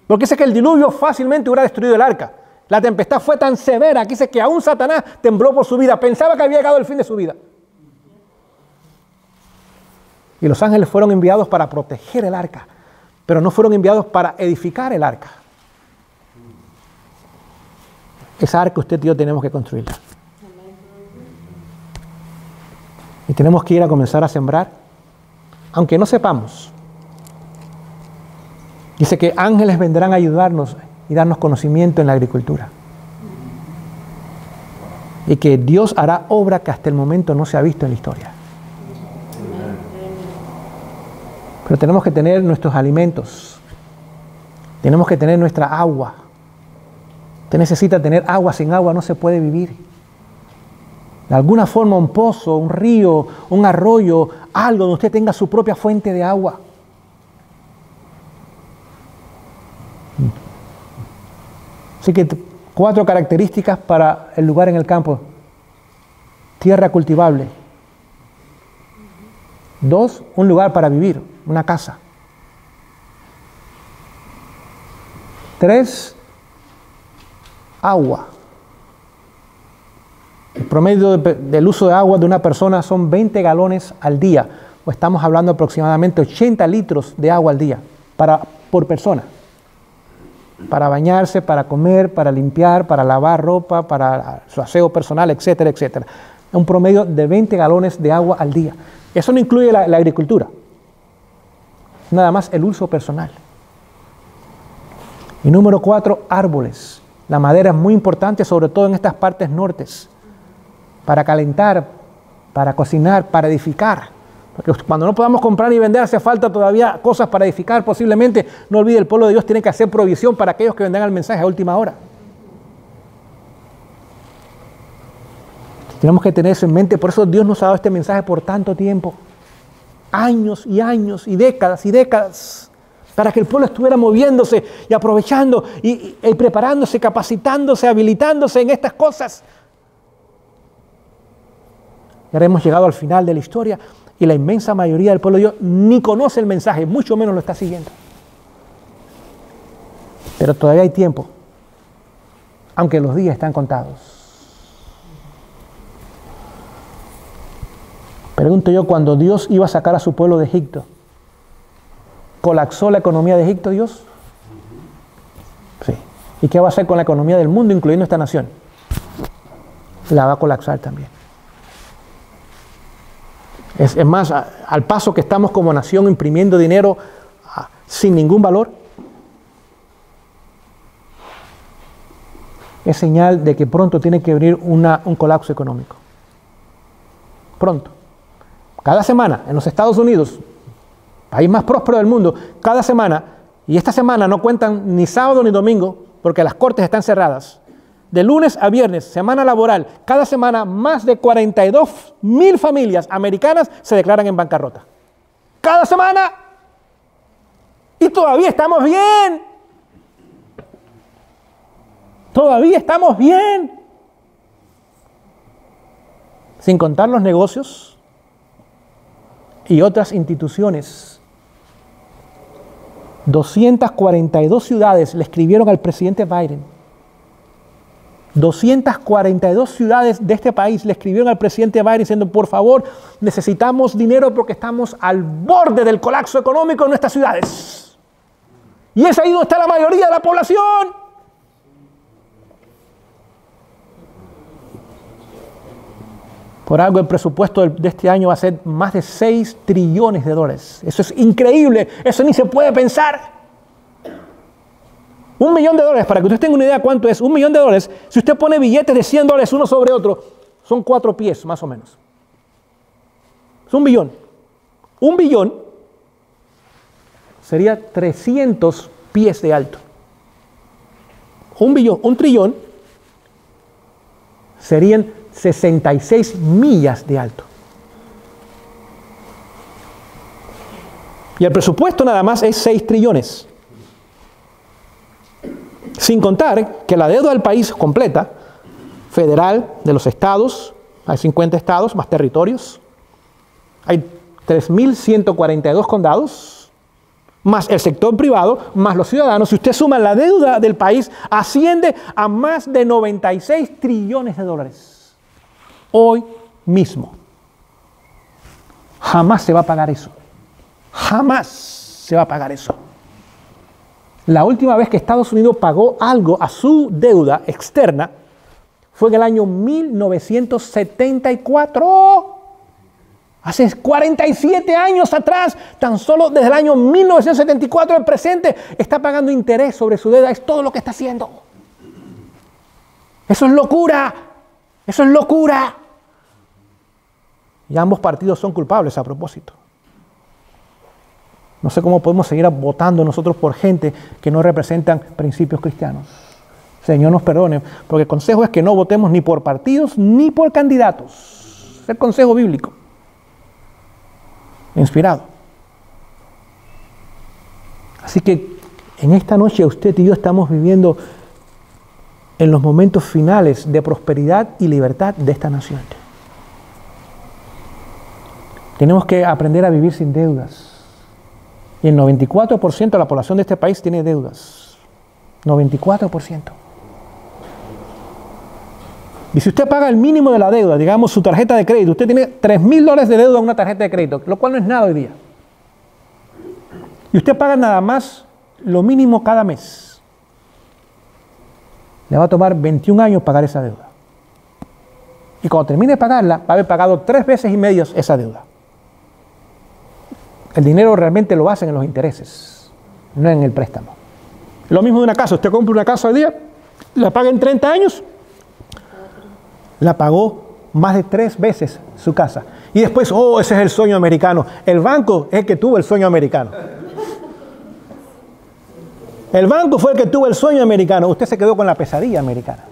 Porque dice que el diluvio fácilmente hubiera destruido el arca. La tempestad fue tan severa que dice que aún Satanás tembló por su vida. Pensaba que había llegado el fin de su vida. Y los ángeles fueron enviados para proteger el arca, pero no fueron enviados para edificar el arca. Esa arca usted y yo tenemos que construirla. Y tenemos que ir a comenzar a sembrar, aunque no sepamos. Dice que ángeles vendrán a ayudarnos y darnos conocimiento en la agricultura. Y que Dios hará obra que hasta el momento no se ha visto en la historia. Pero tenemos que tener nuestros alimentos. Tenemos que tener nuestra agua. Usted necesita tener agua. Sin agua no se puede vivir. De alguna forma un pozo, un río, un arroyo, algo donde usted tenga su propia fuente de agua. Así que 4 características para el lugar en el campo. Tierra cultivable. 2, un lugar para vivir, una casa. 3, agua. El promedio del uso de agua de una persona son 20 galones al día, o estamos hablando aproximadamente 80 litros de agua al día por persona. Para bañarse, para comer, para limpiar, para lavar ropa, para su aseo personal, etcétera, etcétera. Un promedio de 20 galones de agua al día. Eso no incluye la agricultura. Nada más el uso personal. Y número 4, árboles. La madera es muy importante, sobre todo en estas partes nortes. Para calentar, para cocinar, para edificar. Porque cuando no podamos comprar ni vender, hace falta todavía cosas para edificar. Posiblemente, no olvide, el pueblo de Dios tiene que hacer provisión para aquellos que vendrán el mensaje a última hora. Tenemos que tener eso en mente. Por eso Dios nos ha dado este mensaje por tanto tiempo. Años y años y décadas. Para que el pueblo estuviera moviéndose y aprovechando y preparándose, capacitándose, habilitándose en estas cosas. Y ahora hemos llegado al final de la historia y la inmensa mayoría del pueblo de Dios ni conoce el mensaje, mucho menos lo está siguiendo. Pero todavía hay tiempo, aunque los días están contados. Pregunto yo, cuando Dios iba a sacar a su pueblo de Egipto, ¿colapsó la economía de Egipto Dios? Sí. ¿Y qué va a hacer con la economía del mundo, incluyendo esta nación? La va a colapsar también. Es más, al paso que estamos como nación imprimiendo dinero sin ningún valor, es señal de que pronto tiene que venir un colapso económico. Pronto. Cada semana en los Estados Unidos, país más próspero del mundo, cada semana, y esta semana no cuentan ni sábado ni domingo, porque las cortes están cerradas, de lunes a viernes, semana laboral, cada semana más de 42,000 familias americanas se declaran en bancarrota. Cada semana. Y todavía estamos bien. Todavía estamos bien. Sin contar los negocios y otras instituciones. 242 ciudades le escribieron al presidente Biden. 242 ciudades de este país le escribieron al presidente Biden diciendo, por favor, necesitamos dinero porque estamos al borde del colapso económico en nuestras ciudades. Y es ahí donde está la mayoría de la población. Por algo el presupuesto de este año va a ser más de 6 trillones de dólares. Eso es increíble, eso ni se puede pensar. $1 millón, para que usted tenga una idea de cuánto es, $1 millón, si usted pone billetes de $100 uno sobre otro, son 4 pies más o menos. Es $1 billón. $1 billón sería 300 pies de alto. $1 trillón serían 66 millas de alto. Y el presupuesto nada más es 6 trillones. Sin contar que la deuda del país completa, federal, de los estados, hay 50 estados más territorios, hay 3.142 condados, más el sector privado, más los ciudadanos. Si usted suma la deuda del país, asciende a más de 96 trillones de dólares. Hoy mismo. Jamás se va a pagar eso. Jamás se va a pagar eso. La última vez que Estados Unidos pagó algo a su deuda externa fue en el año 1974. Hace 47 años atrás, tan solo desde el año 1974 el presente está pagando interés sobre su deuda. Es todo lo que está haciendo. Eso es locura. Eso es locura. Y ambos partidos son culpables a propósito. No sé cómo podemos seguir votando nosotros por gente que no representan principios cristianos. Señor nos perdone, porque el consejo es que no votemos ni por partidos ni por candidatos. Es el consejo bíblico. Inspirado. Así que en esta noche usted y yo estamos viviendo en los momentos finales de prosperidad y libertad de esta nación. Tenemos que aprender a vivir sin deudas. Y el 94% de la población de este país tiene deudas. 94%. Y si usted paga el mínimo de la deuda, digamos su tarjeta de crédito, usted tiene $3,000 de deuda en una tarjeta de crédito, lo cual no es nada hoy día. Y usted paga nada más lo mínimo cada mes. Le va a tomar 21 años pagar esa deuda. Y cuando termine de pagarla, va a haber pagado 3 veces y media esa deuda. El dinero realmente lo hacen en los intereses, no en el préstamo. Lo mismo de una casa. Usted compra una casa hoy día, la paga en 30 años, la pagó más de 3 veces su casa. Y después, ese es el sueño americano. El banco es el que tuvo el sueño americano. El banco fue el que tuvo el sueño americano. Usted se quedó con la pesadilla americana.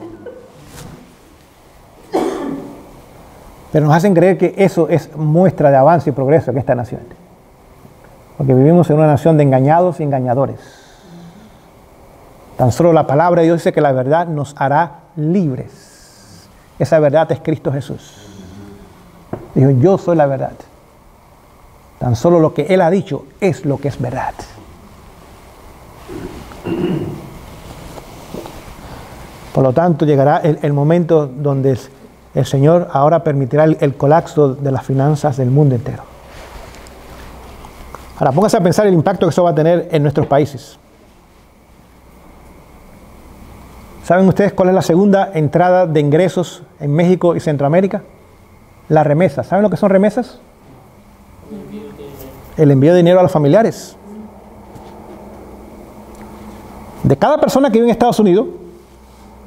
Pero nos hacen creer que eso es muestra de avance y progreso en esta nación. Porque vivimos en una nación de engañados y engañadores. Tan solo la palabra de Dios dice que la verdad nos hará libres. Esa verdad es Cristo Jesús. Dijo, yo soy la verdad. Tan solo lo que Él ha dicho es lo que es verdad. Por lo tanto, llegará el momento donde el Señor ahora permitirá el colapso de las finanzas del mundo entero. Ahora, póngase a pensar el impacto que eso va a tener en nuestros países. ¿Saben ustedes cuál es la segunda entrada de ingresos en México y Centroamérica? Las remesas. ¿Saben lo que son remesas? El envío de dinero a los familiares. De cada persona que vive en Estados Unidos,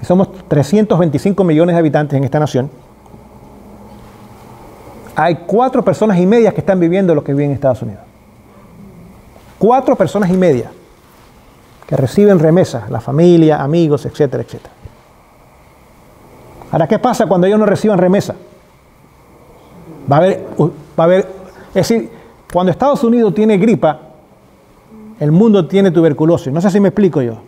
y somos 325 millones de habitantes en esta nación, hay 4,5 personas que están viviendo lo que viven en Estados Unidos. 4,5 personas que reciben remesas, la familia, amigos, etcétera, etcétera. Ahora, ¿qué pasa cuando ellos no reciban remesa? Va a haber, es decir, cuando Estados Unidos tiene gripa, el mundo tiene tuberculosis. No sé si me explico yo.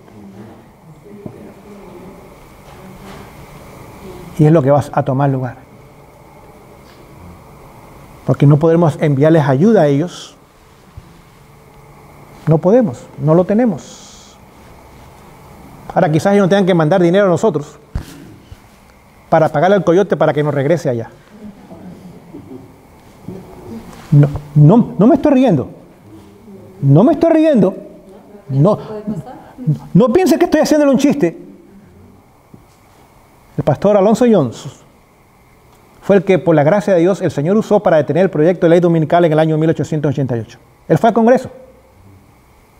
Y es lo que va a tomar lugar. Porque no podemos enviarles ayuda a ellos. No podemos, no lo tenemos. Ahora quizás ellos no tengan que mandar dinero a nosotros para pagarle al coyote para que nos regrese allá. No me estoy riendo. No me estoy riendo. No piense que estoy haciéndole un chiste. El pastor Alonso Jones fue el que, por la gracia de Dios, el Señor usó para detener el proyecto de ley dominical en el año 1888. Él fue al Congreso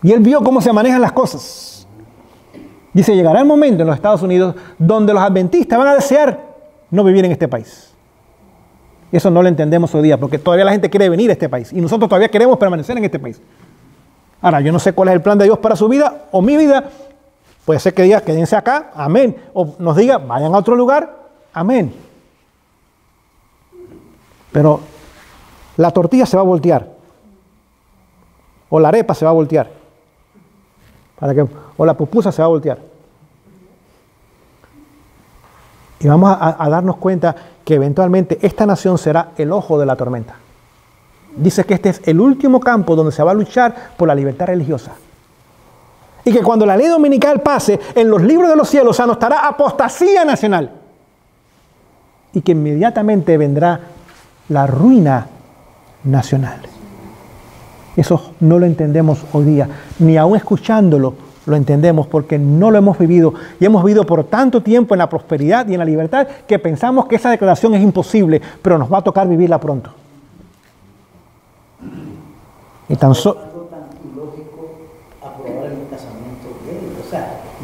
y él vio cómo se manejan las cosas. Dice, llegará el momento en los Estados Unidos donde los adventistas van a desear no vivir en este país. Y eso no lo entendemos hoy día, porque todavía la gente quiere venir a este país y nosotros todavía queremos permanecer en este país. Ahora, yo no sé cuál es el plan de Dios para su vida o mi vida. Puede ser que diga, quédense acá, amén. O nos diga, vayan a otro lugar, amén. Pero la tortilla se va a voltear. O la arepa se va a voltear. O la pupusa se va a voltear. Y vamos a darnos cuenta que eventualmente esta nación será el ojo de la tormenta. Dice que este es el último campo donde se va a luchar por la libertad religiosa. Y que cuando la ley dominical pase, en los libros de los cielos se anotará apostasía nacional. Y que inmediatamente vendrá la ruina nacional. Eso no lo entendemos hoy día, ni aún escuchándolo lo entendemos, porque no lo hemos vivido. Y hemos vivido por tanto tiempo en la prosperidad y en la libertad que pensamos que esa declaración es imposible, pero nos va a tocar vivirla pronto. Y tan solo...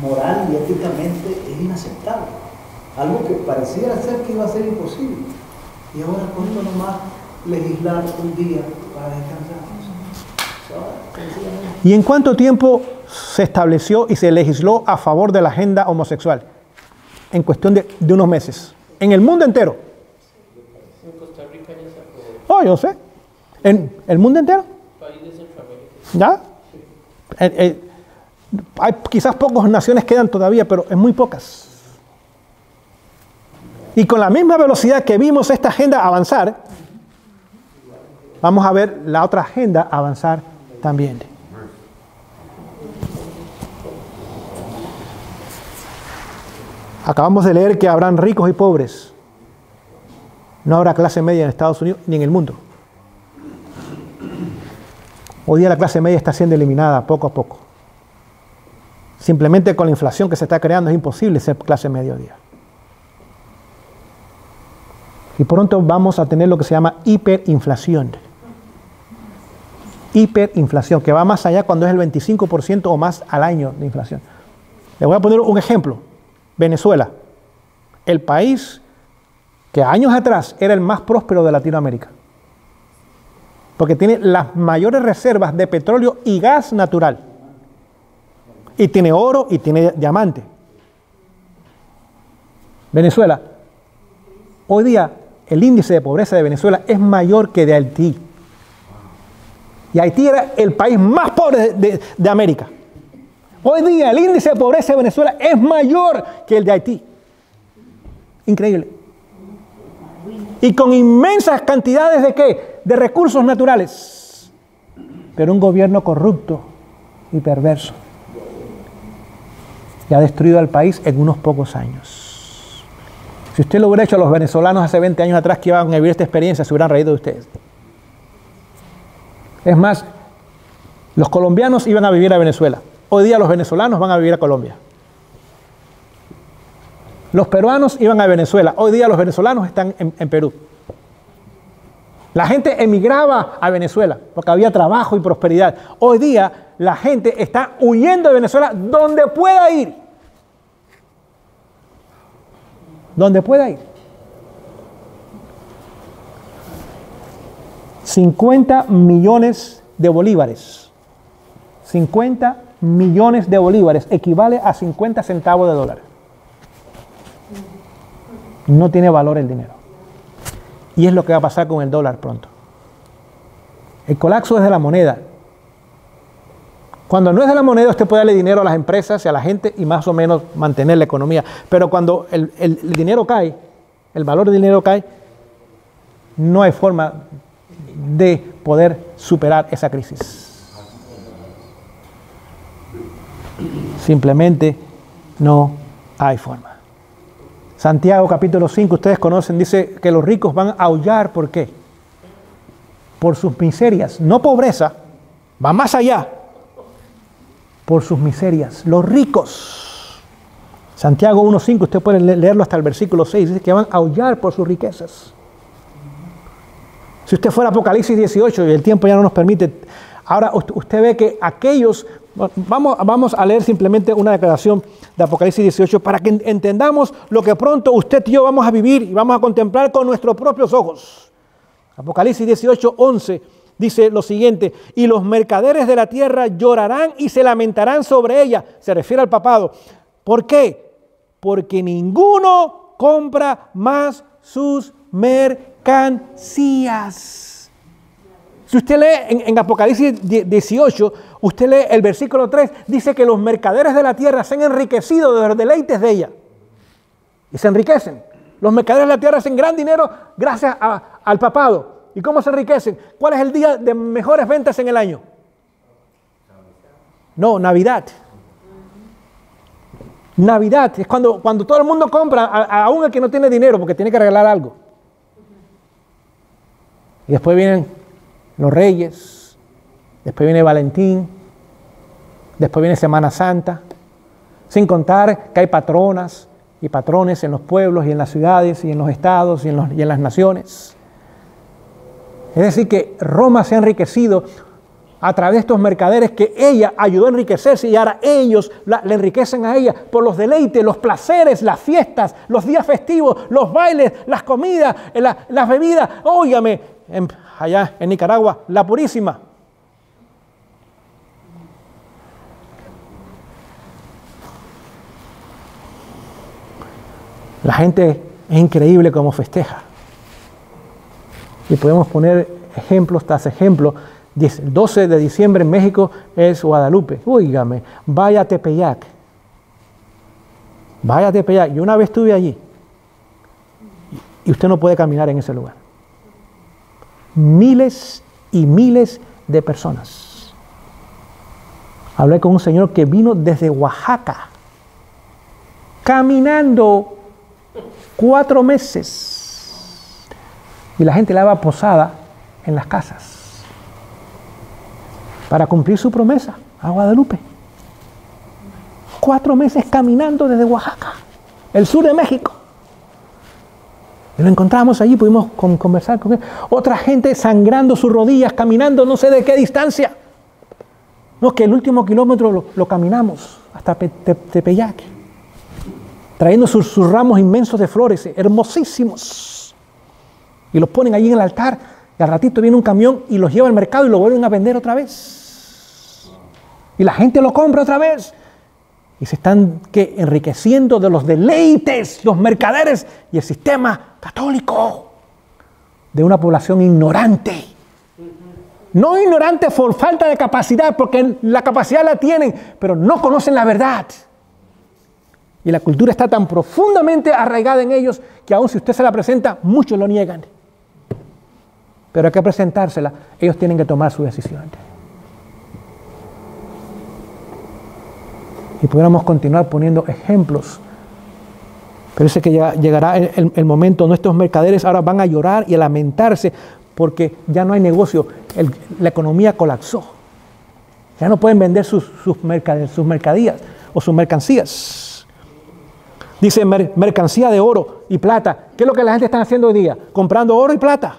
moral y éticamente es inaceptable. Algo que pareciera ser que iba a ser imposible. Y ahora cuánto nomás legislar un día para descansar. ¿Y en cuánto tiempo se estableció y se legisló a favor de la agenda homosexual? En cuestión de unos meses. En el mundo entero. En Costa Rica ya se aprobó. Oh, yo sé. ¿En el mundo entero? País de Centroamérica. ¿Ya? Hay quizás pocas naciones quedan todavía, pero en muy pocas. Y con la misma velocidad que vimos esta agenda avanzar, vamos a ver la otra agenda avanzar también. Acabamos de leer que habrán ricos y pobres. No habrá clase media en Estados Unidos ni en el mundo. Hoy día la clase media está siendo eliminada poco a poco. Simplemente con la inflación que se está creando es imposible ser clase media hoy día. Y pronto vamos a tener lo que se llama hiperinflación. Hiperinflación, que va más allá cuando es el 25% o más al año de inflación. Les voy a poner un ejemplo. Venezuela, el país que años atrás era el más próspero de Latinoamérica, porque tiene las mayores reservas de petróleo y gas natural. Y tiene oro y tiene diamante. Venezuela, hoy día el índice de pobreza de Venezuela es mayor que de Haití. Y Haití era el país más pobre de América. Hoy día el índice de pobreza de Venezuela es mayor que el de Haití. Increíble. Y con inmensas cantidades ¿de qué? De recursos naturales. Pero un gobierno corrupto y perverso. y ha destruido al país en unos pocos años. Si usted lo hubiera hecho a los venezolanos hace 20 años atrás que iban a vivir esta experiencia, se hubieran reído de ustedes. Es más, los colombianos iban a vivir a Venezuela. Hoy día los venezolanos van a vivir a Colombia. Los peruanos iban a Venezuela. Hoy día los venezolanos están en Perú. La gente emigraba a Venezuela porque había trabajo y prosperidad. Hoy día la gente está huyendo de Venezuela donde pueda ir. Donde pueda ir. 50 millones de bolívares. 50 millones de bolívares equivale a 50 centavos de dólar. No tiene valor el dinero. Y es lo que va a pasar con el dólar pronto. El colapso es de la moneda. Cuando no es de la moneda, usted puede darle dinero a las empresas y a la gente y más o menos mantener la economía. Pero cuando el dinero cae, el valor del dinero cae, no hay forma de poder superar esa crisis. Simplemente no hay forma. Santiago capítulo 5, ustedes conocen, dice que los ricos van a aullar, ¿por qué? Por sus miserias, no pobreza, va más allá, por sus miserias, los ricos. Santiago 1.5, usted puede leerlo hasta el versículo 6, dice que van a aullar por sus riquezas. Si usted fuera a Apocalipsis 18, y el tiempo ya no nos permite, ahora usted ve que aquellos, vamos a leer simplemente una declaración de Apocalipsis 18 para que entendamos lo que pronto usted y yo vamos a vivir y vamos a contemplar con nuestros propios ojos. Apocalipsis 18:11 dice lo siguiente: y los mercaderes de la tierra llorarán y se lamentarán sobre ella. Se refiere al papado. ¿Por qué? Porque ninguno compra más sus mercancías. Si usted lee en Apocalipsis 18, usted lee el versículo 3, dice que los mercaderes de la tierra se han enriquecido de los deleites de ella. Y se enriquecen. Los mercaderes de la tierra hacen gran dinero gracias al papado. ¿Y cómo se enriquecen? ¿Cuál es el día de mejores ventas en el año? No, Navidad. Navidad es cuando todo el mundo compra, aún el que no tiene dinero, porque tiene que regalar algo. Y después vienen los Reyes, después viene Valentín, después viene Semana Santa, sin contar que hay patronas y patrones en los pueblos y en las ciudades y en los estados y en las naciones. Es decir, que Roma se ha enriquecido a través de estos mercaderes que ella ayudó a enriquecerse y ahora ellos le enriquecen a ella por los deleites, los placeres, las fiestas, los días festivos, los bailes, las comidas, las bebidas. Óigame, allá en Nicaragua, la Purísima. La gente es increíble cómo festeja. Y podemos poner ejemplos tras ejemplo. El 12 de diciembre en México es Guadalupe. Óigame, vaya a Tepeyac. Vaya a Tepeyac. Yo una vez estuve allí. Y usted no puede caminar en ese lugar. Miles y miles de personas. Hablé con un señor que vino desde Oaxaca, caminando 4 meses. Y la gente le daba posada en las casas para cumplir su promesa a Guadalupe. 4 meses caminando desde Oaxaca, el sur de México. Y lo encontramos allí, pudimos conversar con él. Otra gente sangrando sus rodillas, caminando no sé de qué distancia. No, que el último kilómetro lo caminamos hasta Tepeyac, trayendo sus ramos inmensos de flores, hermosísimos. Y los ponen allí en el altar, y al ratito viene un camión y los lleva al mercado y lo vuelven a vender otra vez. Y la gente lo compra otra vez. Y se están enriqueciendo de los deleites, los mercaderes y el sistema católico de una población ignorante. No ignorante por falta de capacidad, porque la capacidad la tienen, pero no conocen la verdad. Y la cultura está tan profundamente arraigada en ellos que aun si usted se la presenta, muchos lo niegan. Pero hay que presentársela, ellos tienen que tomar su decisión. Y pudiéramos continuar poniendo ejemplos. Pero dice que llegará el momento donde estos mercaderes ahora van a llorar y a lamentarse porque ya no hay negocio. La economía colapsó. Ya no pueden vender sus mercaderías o sus mercancías. Dice mercancía de oro y plata. ¿Qué es lo que la gente está haciendo hoy día? Comprando oro y plata.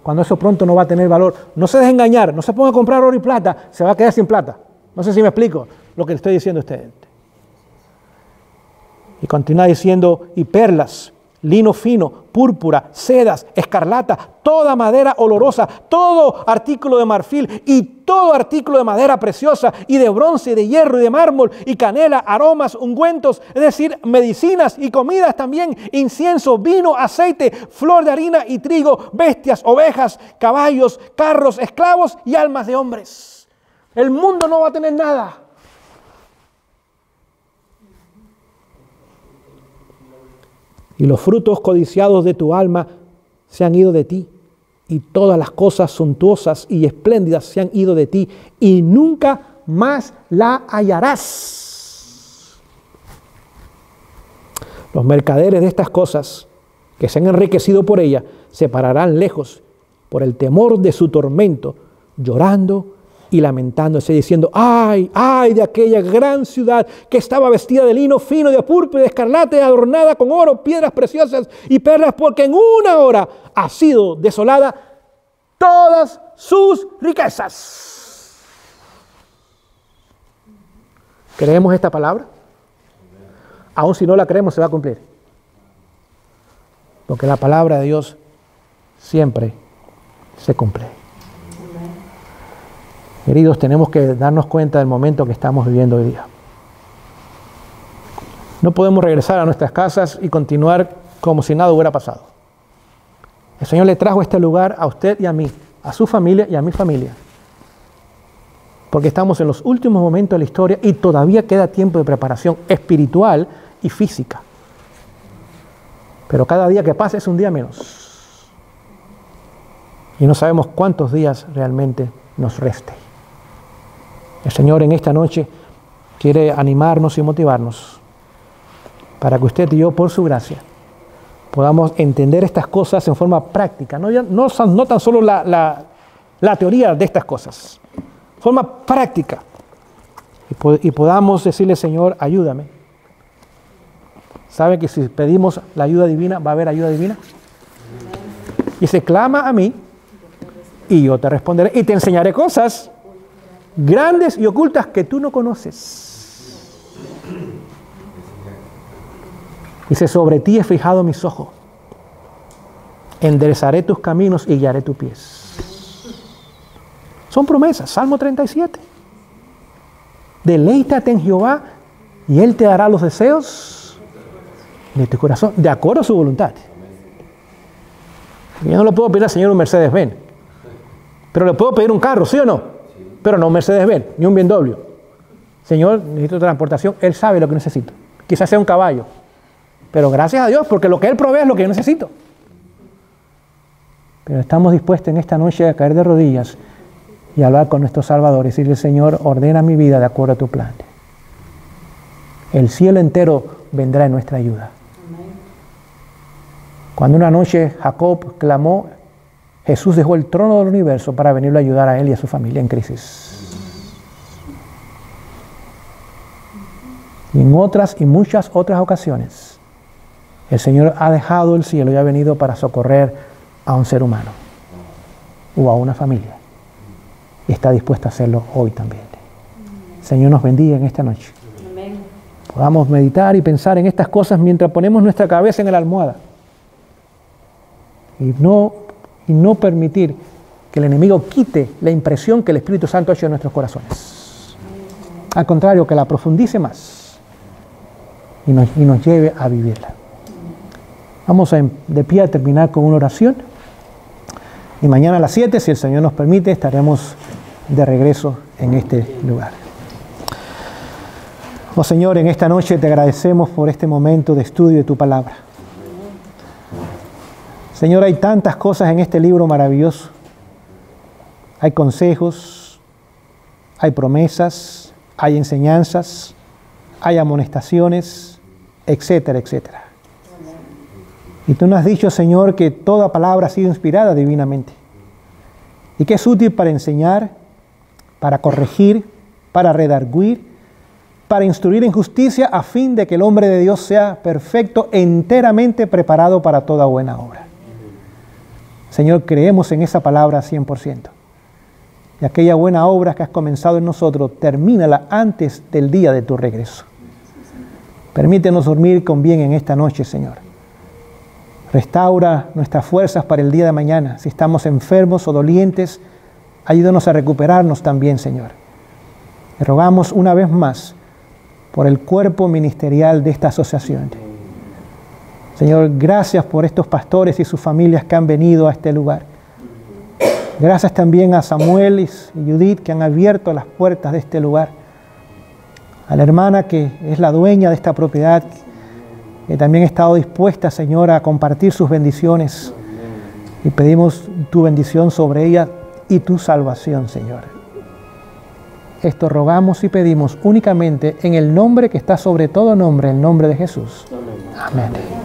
Cuando eso pronto no va a tener valor. No se deje engañar, no se ponga a comprar oro y plata, se va a quedar sin plata. No sé si me explico lo que le estoy diciendo a usted. Y continúa diciendo, y perlas, lino fino, púrpura, sedas, escarlata, toda madera olorosa, todo artículo de marfil y todo artículo de madera preciosa y de bronce, y de hierro y de mármol y canela, aromas, ungüentos, es decir, medicinas y comidas también, incienso, vino, aceite, flor de harina y trigo, bestias, ovejas, caballos, carros, esclavos y almas de hombres. El mundo no va a tener nada. Y los frutos codiciados de tu alma se han ido de ti, y todas las cosas suntuosas y espléndidas se han ido de ti, y nunca más la hallarás. Los mercaderes de estas cosas, que se han enriquecido por ella, se pararán lejos por el temor de su tormento, llorando y lamentándose, diciendo, ¡ay, ay de aquella gran ciudad que estaba vestida de lino fino, de púrpura, de escarlata, y adornada con oro, piedras preciosas y perlas, porque en una hora ha sido desolada todas sus riquezas! ¿Creemos esta palabra? Aun si no la creemos, se va a cumplir. Porque la palabra de Dios siempre se cumple. Queridos, tenemos que darnos cuenta del momento que estamos viviendo hoy día. No podemos regresar a nuestras casas y continuar como si nada hubiera pasado. El Señor le trajo este lugar a usted y a mí, a su familia y a mi familia. Porque estamos en los últimos momentos de la historia y todavía queda tiempo de preparación espiritual y física. Pero cada día que pasa es un día menos. Y no sabemos cuántos días realmente nos reste. El Señor en esta noche quiere animarnos y motivarnos para que usted y yo, por su gracia, podamos entender estas cosas en forma práctica, no tan solo la teoría de estas cosas, forma práctica, y podamos decirle, Señor, ayúdame. ¿Sabe que si pedimos la ayuda divina, va a haber ayuda divina? Y se clama a mí, y yo te responderé, y te enseñaré cosas grandes y ocultas que tú no conoces. Dice, sobre ti he fijado mis ojos, enderezaré tus caminos y guiaré tus pies. Son promesas, Salmo 37. Deleítate en Jehová y Él te dará los deseos de tu corazón, de acuerdo a su voluntad. Yo no le puedo pedir al Señor un Mercedes-Benz, pero le puedo pedir un carro, ¿sí o no? Pero no un Mercedes-Benz, ni un BMW. Señor, necesito transportación. Él sabe lo que necesito. Quizás sea un caballo. Pero gracias a Dios, porque lo que Él provee es lo que yo necesito. Pero estamos dispuestos en esta noche a caer de rodillas y hablar con nuestro Salvador y decirle, Señor, ordena mi vida de acuerdo a tu plan. El cielo entero vendrá en nuestra ayuda. Cuando una noche Jacob clamó, Jesús dejó el trono del universo para venirlo a ayudar a él y a su familia en crisis. Y en otras y muchas otras ocasiones, el Señor ha dejado el cielo y ha venido para socorrer a un ser humano o a una familia. Y está dispuesto a hacerlo hoy también. El Señor nos bendiga en esta noche. Amén. Podamos meditar y pensar en estas cosas mientras ponemos nuestra cabeza en la almohada. Y no permitir que el enemigo quite la impresión que el Espíritu Santo ha hecho en nuestros corazones. Al contrario, que la profundice más y nos lleve a vivirla. Vamos de pie a terminar con una oración. Y mañana a las 7, si el Señor nos permite, estaremos de regreso en este lugar. Oh Señor, en esta noche te agradecemos por este momento de estudio de tu palabra. Señor, hay tantas cosas en este libro maravilloso. Hay consejos, hay promesas, hay enseñanzas, hay amonestaciones, etcétera, etcétera. Y tú nos has dicho, Señor, que toda palabra ha sido inspirada divinamente y que es útil para enseñar, para corregir, para redarguir, para instruir en justicia, a fin de que el hombre de Dios sea perfecto, enteramente preparado para toda buena obra. Señor, creemos en esa palabra 100%. Y aquella buena obra que has comenzado en nosotros, termínala antes del día de tu regreso. Permítenos dormir con bien en esta noche, Señor. Restaura nuestras fuerzas para el día de mañana. Si estamos enfermos o dolientes, ayúdanos a recuperarnos también, Señor. Te rogamos una vez más por el cuerpo ministerial de esta asociación. Señor, gracias por estos pastores y sus familias que han venido a este lugar. Gracias también a Samuel y Judith que han abierto las puertas de este lugar. A la hermana que es la dueña de esta propiedad, que también ha estado dispuesta, Señor, a compartir sus bendiciones. Y pedimos tu bendición sobre ella y tu salvación, Señor. Esto rogamos y pedimos únicamente en el nombre que está sobre todo nombre, el nombre de Jesús. Amén.